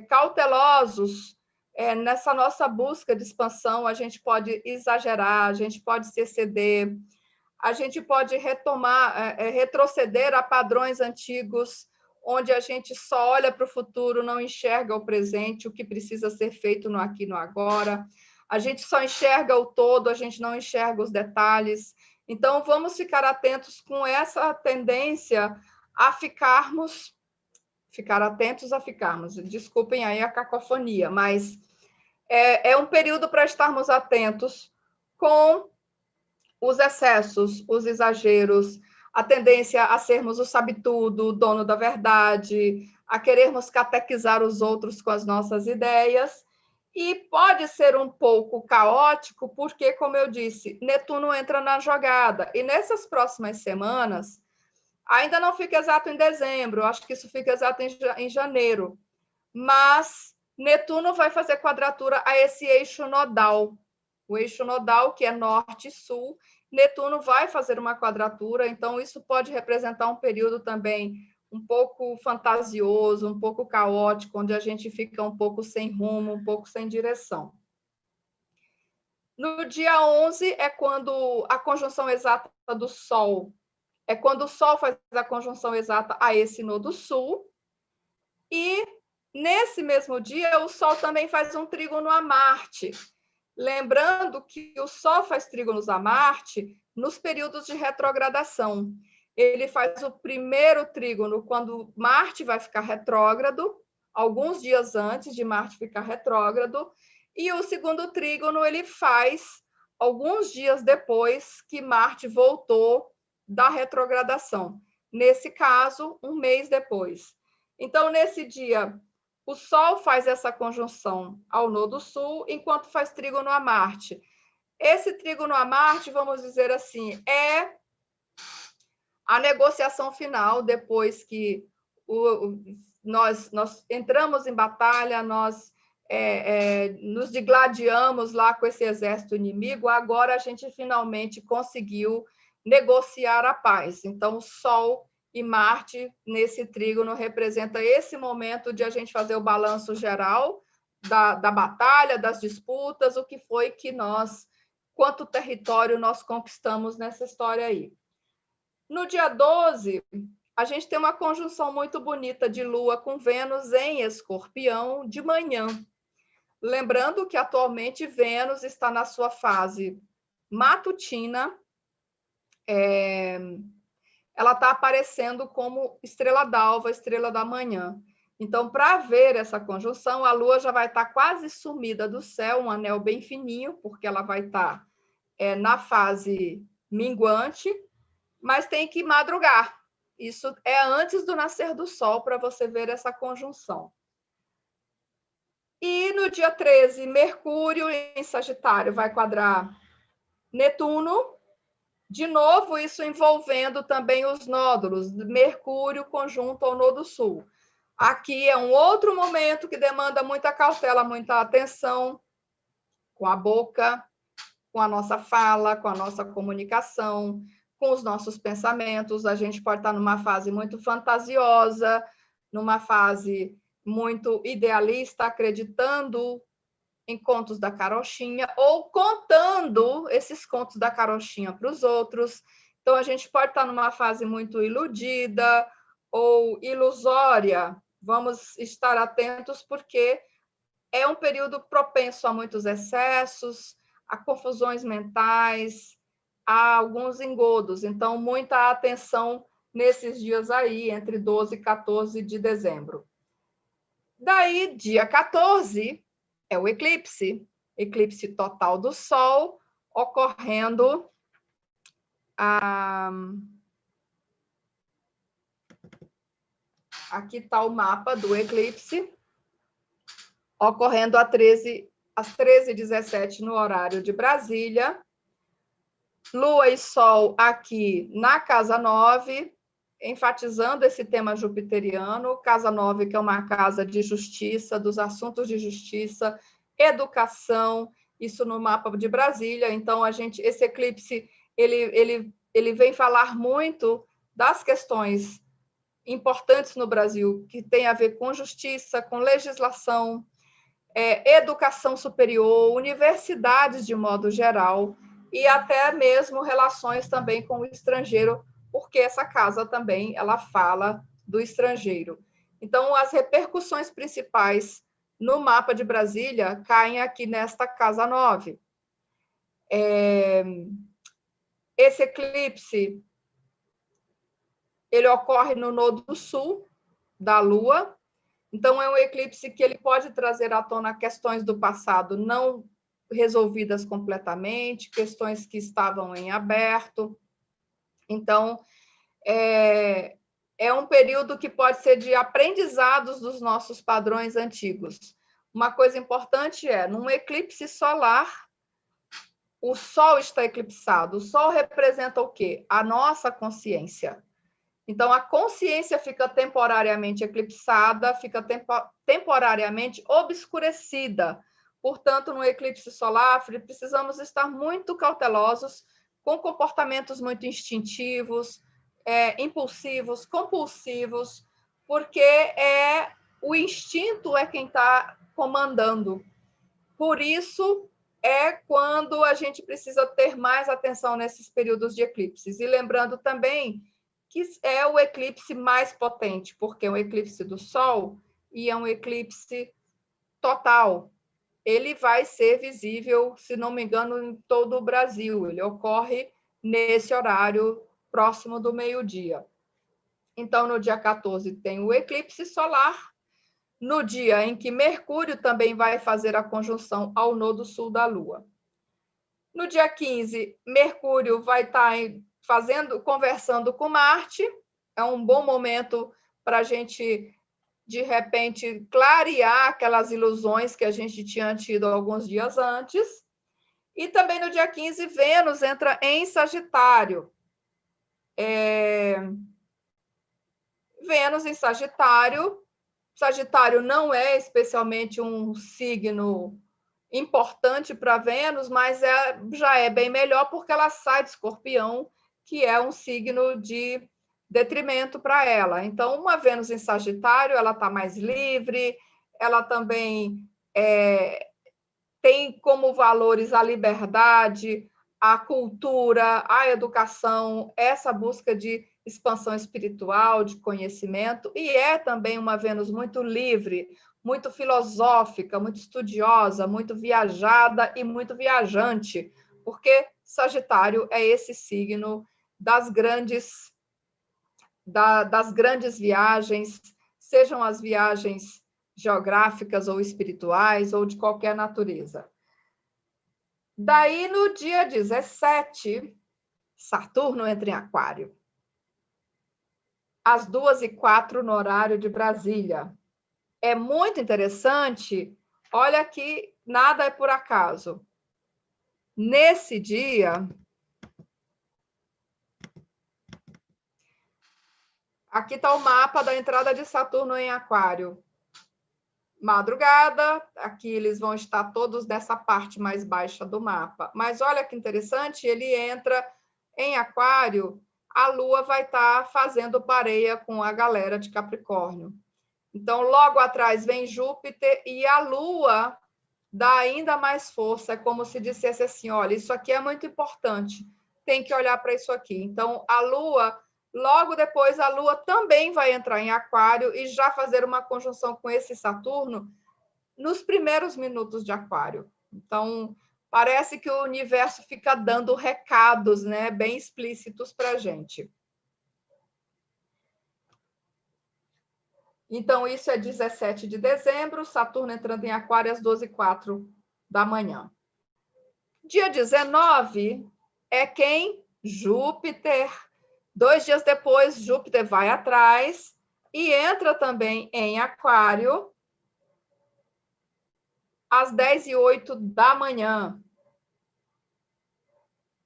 Speaker 1: cautelosos nessa nossa busca de expansão, a gente pode exagerar, a gente pode se exceder, a gente pode retroceder a padrões antigos, onde a gente só olha para o futuro, não enxerga o presente, o que precisa ser feito no aqui e no agora. A gente só enxerga o todo, a gente não enxerga os detalhes. Então, vamos ficar atentos com essa tendência a ficar atentos a ficarmos. Desculpem aí a cacofonia, mas é um período para estarmos atentos com os excessos, os exageros, a tendência a sermos o sabe-tudo, o dono da verdade, a querermos catequizar os outros com as nossas ideias. E pode ser um pouco caótico, porque, como eu disse, Netuno entra na jogada. E nessas próximas semanas, ainda não fica exato em dezembro, acho que isso fica exato em janeiro, mas Netuno vai fazer quadratura a esse eixo nodal. O eixo nodal, que é norte e sul, Netuno vai fazer uma quadratura, então isso pode representar um período também um pouco fantasioso, um pouco caótico, onde a gente fica um pouco sem rumo, um pouco sem direção. No dia 11 é quando a conjunção exata do Sol, é quando o Sol faz a conjunção exata a esse nodo sul, e nesse mesmo dia o Sol também faz um trígono a Marte. Lembrando que o Sol faz trígonos a Marte nos períodos de retrogradação. Ele faz o primeiro trígono quando Marte vai ficar retrógrado, alguns dias antes de Marte ficar retrógrado, e o segundo trígono ele faz alguns dias depois que Marte voltou da retrogradação. Nesse caso, um mês depois. Então, nesse dia, o Sol faz essa conjunção ao nodo sul, enquanto faz trígono a Marte. Esse trígono a Marte, vamos dizer assim, é a negociação final, depois que nós entramos em batalha, nós nos digladiamos lá com esse exército inimigo, agora a gente finalmente conseguiu negociar a paz. Então, o Sol e Marte, nesse trígono, representa esse momento de a gente fazer o balanço geral da batalha, das disputas, o que foi que quanto território nós conquistamos nessa história aí. No dia 12, a gente tem uma conjunção muito bonita de Lua com Vênus em Escorpião de manhã. Lembrando que atualmente Vênus está na sua fase matutina, ela está aparecendo como estrela d'alva, estrela da manhã. Então, para ver essa conjunção, a Lua já vai estar quase sumida do céu, um anel bem fininho, porque ela vai estar na fase minguante, mas tem que madrugar. Isso é antes do nascer do Sol, para você ver essa conjunção. E no dia 13, Mercúrio em Sagitário vai quadrar Netuno. De novo, isso envolvendo também os nódulos, Mercúrio conjunto ao nodo sul. Aqui é um outro momento que demanda muita cautela, muita atenção com a boca, com a nossa fala, com a nossa comunicação, com os nossos pensamentos. A gente pode estar numa fase muito fantasiosa, numa fase muito idealista, acreditando em contos da carochinha ou contando esses contos da carochinha para os outros. Então, a gente pode estar numa fase muito iludida ou ilusória. Vamos estar atentos, porque é um período propenso a muitos excessos, a confusões mentais, a alguns engodos. Então, muita atenção nesses dias aí, entre 12 e 14 de dezembro. Daí, dia 14, é o eclipse. eclipse total do Sol, ocorrendo aqui está o mapa do eclipse, ocorrendo às 13h17 no horário de Brasília. Lua e Sol aqui na casa 9, enfatizando esse tema jupiteriano. Casa 9, que é uma casa de justiça, dos assuntos de justiça, educação, isso no mapa de Brasília. Então, esse eclipse ele vem falar muito das questões importantes no Brasil, que tem a ver com justiça, com legislação, educação superior, universidades de modo geral, e até mesmo relações também com o estrangeiro, porque essa casa também ela fala do estrangeiro. Então, as repercussões principais no mapa de Brasília caem aqui nesta casa 9. Esse eclipse ele ocorre no nodo sul da Lua. Então, é um eclipse que ele pode trazer à tona questões do passado não resolvidas completamente, questões que estavam em aberto. Então, é um período que pode ser de aprendizados dos nossos padrões antigos. Uma coisa importante num eclipse solar, o Sol está eclipsado. O Sol representa o quê? A nossa consciência. Então, a consciência fica temporariamente eclipsada, fica temporariamente obscurecida. Portanto, no eclipse solar, precisamos estar muito cautelosos com comportamentos muito instintivos, impulsivos, compulsivos, porque o instinto é quem está comandando. Por isso, quando a gente precisa ter mais atenção nesses períodos de eclipses. E lembrando também que é o eclipse mais potente, porque é um eclipse do Sol e é um eclipse total. Ele vai ser visível, se não me engano, em todo o Brasil. Ele ocorre nesse horário próximo do meio-dia. Então, no dia 14 tem o eclipse solar, no dia em que Mercúrio também vai fazer a conjunção ao nodo sul da Lua. No dia 15, Mercúrio vai estar conversando com Marte. É um bom momento para a gente, de repente, clarear aquelas ilusões que a gente tinha tido alguns dias antes. E também no dia 15, Vênus entra em Sagitário. Vênus em Sagitário. Sagitário não é especialmente um signo importante para Vênus, mas já é bem melhor porque ela sai de Escorpião, que é um signo de detrimento para ela. Então, uma Vênus em Sagitário, ela está mais livre, ela também tem como valores a liberdade, a cultura, a educação, essa busca de expansão espiritual, de conhecimento, e é também uma Vênus muito livre, muito filosófica, muito estudiosa, muito viajada e muito viajante, porque Sagitário é esse signo das grandes viagens, sejam as viagens geográficas ou espirituais ou de qualquer natureza. Daí, no dia 17, Saturno entra em Aquário, às 2h04 no horário de Brasília. É muito interessante, olha que nada é por acaso. Nesse dia, aqui está o mapa da entrada de Saturno em Aquário. Madrugada, aqui eles vão estar todos nessa parte mais baixa do mapa. Mas olha que interessante, ele entra em Aquário, a Lua vai estar fazendo pareia com a galera de Capricórnio. Então, logo atrás vem Júpiter e a Lua dá ainda mais força. É como se dissesse assim, olha, isso aqui é muito importante, tem que olhar para isso aqui. Então, a Lua, logo depois, a Lua também vai entrar em Aquário e já fazer uma conjunção com esse Saturno nos primeiros minutos de Aquário. Então, parece que o universo fica dando recados, né, bem explícitos para a gente. Então, isso é 17 de dezembro, Saturno entrando em Aquário às 12h04 da manhã. Dia 19 é quem? Júpiter. 2 dias depois, Júpiter vai atrás e entra também em Aquário às 10h08 da manhã.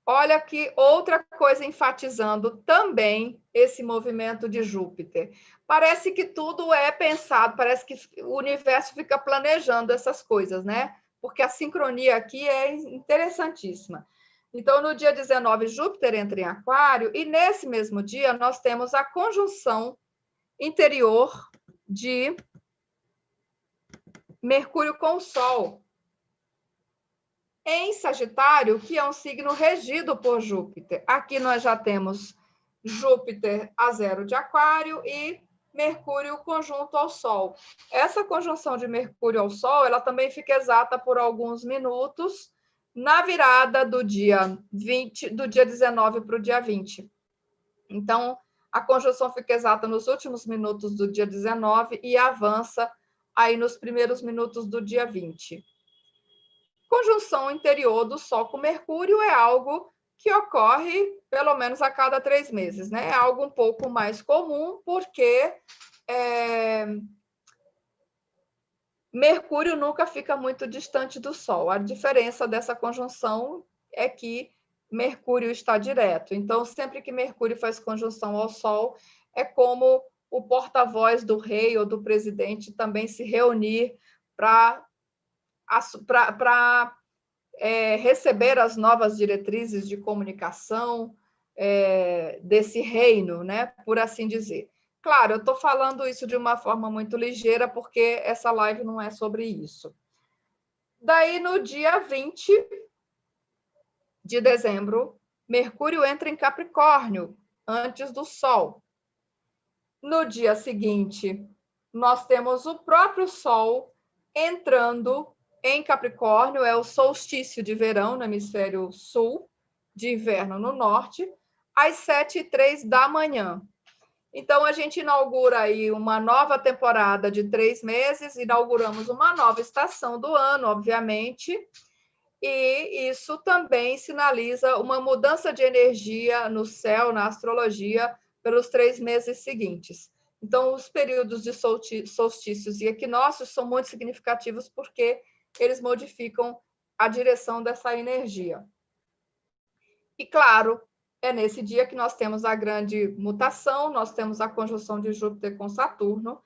Speaker 1: Olha aqui outra coisa enfatizando também esse movimento de Júpiter. Parece que tudo é pensado, parece que o universo fica planejando essas coisas, né? Porque a sincronia aqui é interessantíssima. Então, no dia 19, Júpiter entra em Aquário, e nesse mesmo dia nós temos a conjunção interior de Mercúrio com o Sol em Sagitário, que é um signo regido por Júpiter. Aqui nós já temos Júpiter a 0 de Aquário e Mercúrio conjunto ao Sol. Essa conjunção de Mercúrio ao Sol, ela também fica exata por alguns minutos na virada do dia 19 para o dia 20. Então, a conjunção fica exata nos últimos minutos do dia 19 e avança aí nos primeiros minutos do dia 20. Conjunção interior do Sol com Mercúrio é algo que ocorre pelo menos a cada 3 meses, né? É algo um pouco mais comum, porque Mercúrio nunca fica muito distante do Sol. A diferença dessa conjunção é que Mercúrio está direto. Então, sempre que Mercúrio faz conjunção ao Sol, é como o porta-voz do rei ou do presidente também se reunir para receber as novas diretrizes de comunicação desse reino, né? Por assim dizer. Claro, eu estou falando isso de uma forma muito ligeira, porque essa live não é sobre isso. Daí, no dia 20 de dezembro, Mercúrio entra em Capricórnio, antes do Sol. No dia seguinte, nós temos o próprio Sol entrando em Capricórnio, é o solstício de verão no hemisfério sul, de inverno no norte, às 7h03 da manhã. Então, a gente inaugura aí uma nova temporada de 3 meses, inauguramos uma nova estação do ano, obviamente, e isso também sinaliza uma mudança de energia no céu, na astrologia, pelos 3 meses seguintes. Então, os períodos de solstícios e equinócios são muito significativos porque eles modificam a direção dessa energia. E, claro, é nesse dia que nós temos a grande mutação, nós temos a conjunção de Júpiter com Saturno,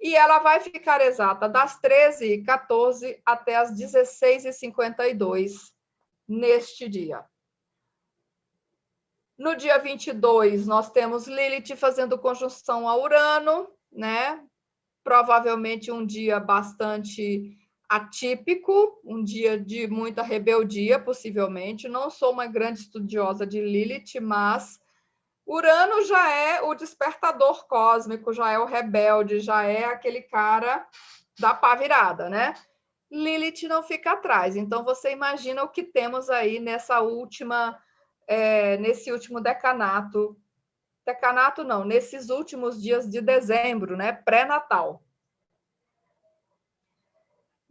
Speaker 1: e ela vai ficar exata das 13h14 até as 16h52 neste dia. No dia 22, nós temos Lilith fazendo conjunção a Urano, né? Provavelmente um dia bastante atípico, um dia de muita rebeldia, possivelmente. Não sou uma grande estudiosa de Lilith, mas Urano já é o despertador cósmico, já é o rebelde, já é aquele cara da pá virada, né? Lilith não fica atrás. Então, você imagina o que temos aí nesse último decanato. Decanato não, nesses últimos dias de dezembro, né? Pré-natal.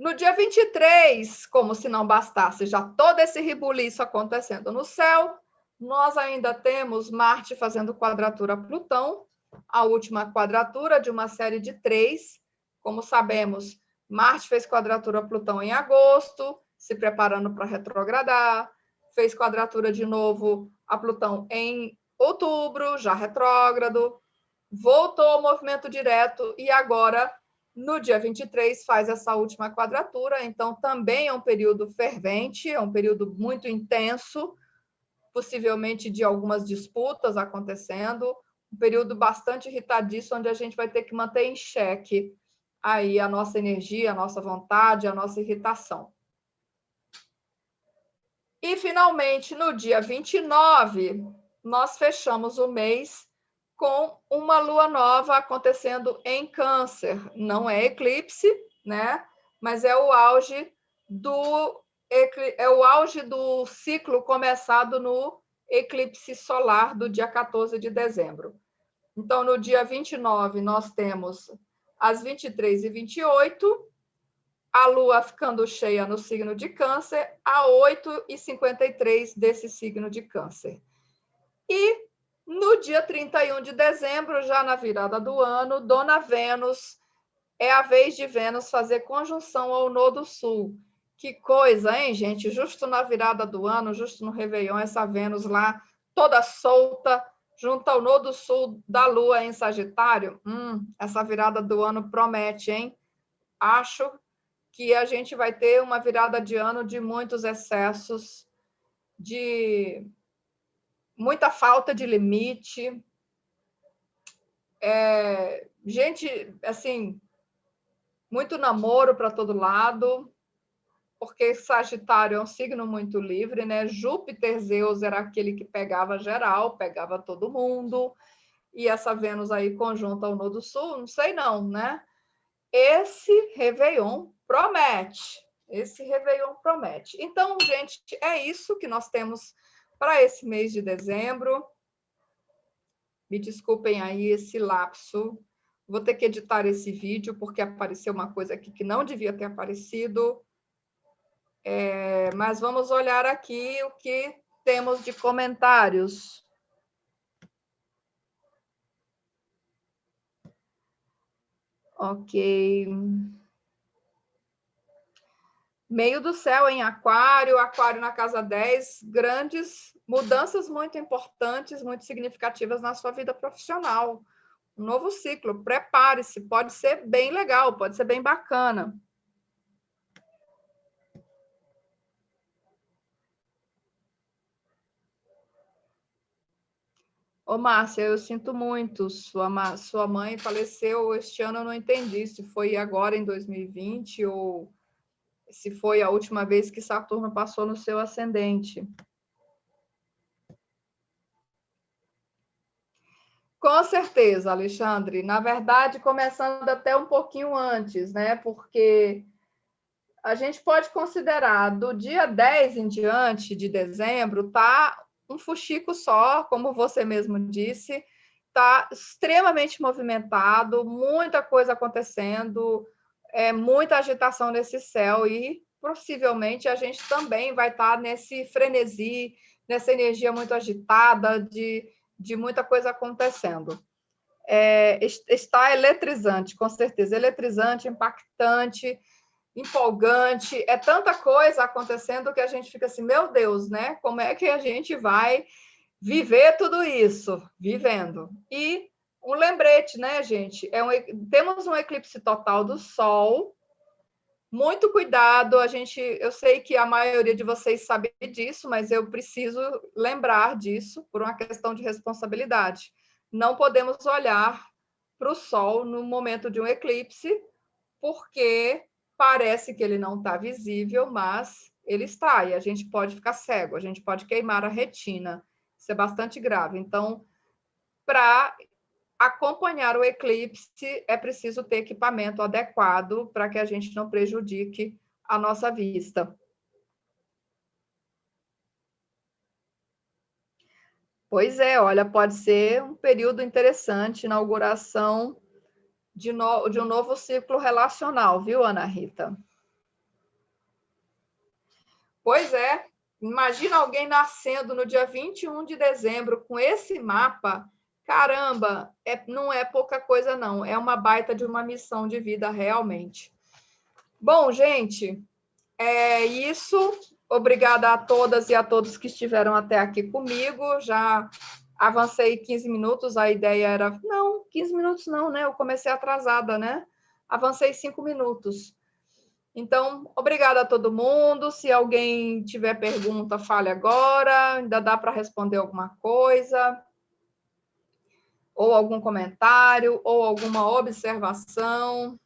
Speaker 1: No dia 23, como se não bastasse já todo esse rebuliço acontecendo no céu, nós ainda temos Marte fazendo quadratura a Plutão, a última quadratura de uma série de 3. Como sabemos, Marte fez quadratura a Plutão em agosto, se preparando para retrogradar, fez quadratura de novo a Plutão em outubro, já retrógrado, voltou ao movimento direto e agora, no dia 23, faz essa última quadratura. Então, também é um período fervente, é um período muito intenso, possivelmente de algumas disputas acontecendo, um período bastante irritadiço, onde a gente vai ter que manter em xeque aí a nossa energia, a nossa vontade, a nossa irritação. E, finalmente, no dia 29, nós fechamos o mês com uma lua nova acontecendo em Câncer. Não é eclipse, né? Mas é o auge do ciclo começado no eclipse solar do dia 14 de dezembro. Então, no dia 29, nós temos às 23h28 a Lua ficando cheia no signo de Câncer, a 8h53 desse signo de Câncer. E no dia 31 de dezembro, já na virada do ano, Dona Vênus, é a vez de Vênus fazer conjunção ao Nodo Sul. Que coisa, hein, gente? Justo na virada do ano, justo no Réveillon, essa Vênus lá, toda solta, junto ao Nodo Sul da Lua em Sagitário. Essa virada do ano promete, hein? Acho que a gente vai ter uma virada de ano de muitos excessos, de muita falta de limite. Gente, assim, muito namoro para todo lado, porque Sagitário é um signo muito livre, né? Júpiter, Zeus era aquele que pegava geral, pegava todo mundo, e essa Vênus aí conjunta ao Nodo Sul, não sei não, né? Esse Réveillon promete. Esse Réveillon promete. Então, gente, é isso que nós temos para esse mês de dezembro. Me desculpem aí esse lapso. Vou ter que editar esse vídeo, porque apareceu uma coisa aqui que não devia ter aparecido. Mas vamos olhar aqui o que temos de comentários. Ok. Meio do céu em Aquário, Aquário na casa 10, grandes mudanças muito importantes, muito significativas na sua vida profissional. Um novo ciclo, prepare-se, pode ser bem legal, pode ser bem bacana. Ô, Márcia, eu sinto muito, sua mãe faleceu este ano, eu não entendi se foi agora em 2020 ou se foi a última vez que Saturno passou no seu ascendente. Com certeza, Alexandre. Na verdade, começando até um pouquinho antes, né? Porque a gente pode considerar do dia 10 em diante de dezembro, tá um fuxico só, como você mesmo disse, tá extremamente movimentado, muita coisa acontecendo, muita agitação nesse céu e possivelmente a gente também vai estar nesse frenesi, nessa energia muito agitada de muita coisa acontecendo. Está eletrizante, com certeza, eletrizante, impactante, empolgante, é tanta coisa acontecendo que a gente fica assim, meu Deus, né? Como é que a gente vai viver tudo isso? Vivendo. E um lembrete, né, gente? Temos um eclipse total do Sol. Muito cuidado, eu sei que a maioria de vocês sabe disso, mas eu preciso lembrar disso por uma questão de responsabilidade. Não podemos olhar para o Sol no momento de um eclipse, porque parece que ele não está visível, mas ele está, e a gente pode ficar cego, a gente pode queimar a retina. Isso é bastante grave. Então, para acompanhar o eclipse, é preciso ter equipamento adequado para que a gente não prejudique a nossa vista. Pois é, olha, pode ser um período interessante, inauguração de um novo ciclo relacional, viu, Ana Rita? Pois é, imagina alguém nascendo no dia 21 de dezembro com esse mapa. Caramba, não é pouca coisa, não. É uma baita de uma missão de vida, realmente. Bom, gente, é isso. Obrigada a todas e a todos que estiveram até aqui comigo. Já avancei 15 minutos, a ideia era... Não, 15 minutos não, né? Eu comecei atrasada, né? Avancei 5 minutos. Então, obrigada a todo mundo. Se alguém tiver pergunta, fale agora. Ainda dá para responder alguma coisa, ou algum comentário, ou alguma observação.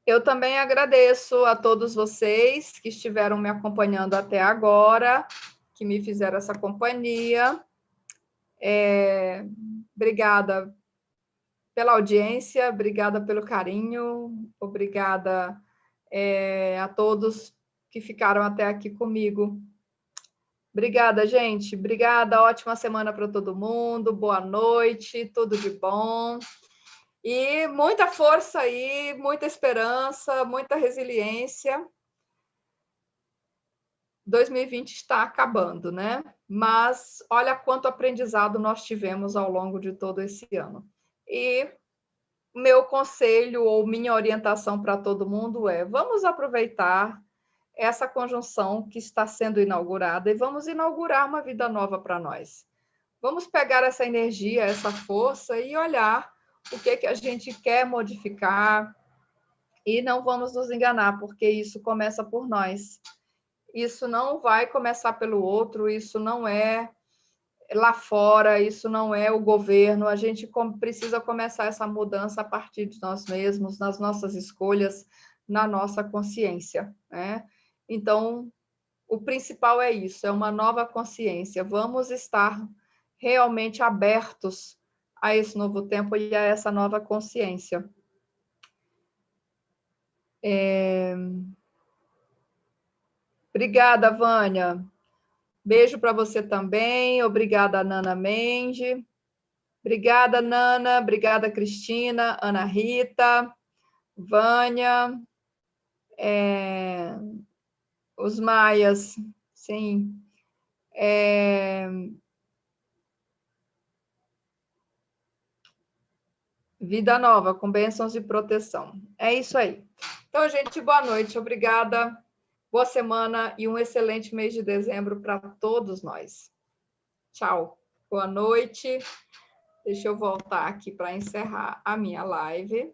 Speaker 1: Eu também agradeço a todos vocês que estiveram me acompanhando até agora, que me fizeram essa companhia. Obrigada pela audiência, obrigada pelo carinho, obrigada a todos que ficaram até aqui comigo. Obrigada, gente. Obrigada. Ótima semana para todo mundo. Boa noite. Tudo de bom. E muita força aí, muita esperança, muita resiliência. 2020 está acabando, né? Mas olha quanto aprendizado nós tivemos ao longo de todo esse ano. E meu conselho ou minha orientação para todo mundo é: vamos aproveitar essa conjunção que está sendo inaugurada e vamos inaugurar uma vida nova para nós. Vamos pegar essa energia, essa força e olhar o que a gente quer modificar e não vamos nos enganar, porque isso começa por nós. Isso não vai começar pelo outro, isso não é lá fora, isso não é o governo. A gente precisa começar essa mudança a partir de nós mesmos, nas nossas escolhas, na nossa consciência, né? Então, o principal é isso, é uma nova consciência. Vamos estar realmente abertos a esse novo tempo e a essa nova consciência. Obrigada, Vânia. Beijo para você também. Obrigada, Nana Mende. Obrigada, Nana. Obrigada, Cristina, Ana Rita, Vânia, os Maias, sim. Vida nova, com bênçãos e proteção. É isso aí. Então, gente, boa noite. Obrigada. Boa semana e um excelente mês de dezembro para todos nós. Tchau. Boa noite. Deixa eu voltar aqui para encerrar a minha live.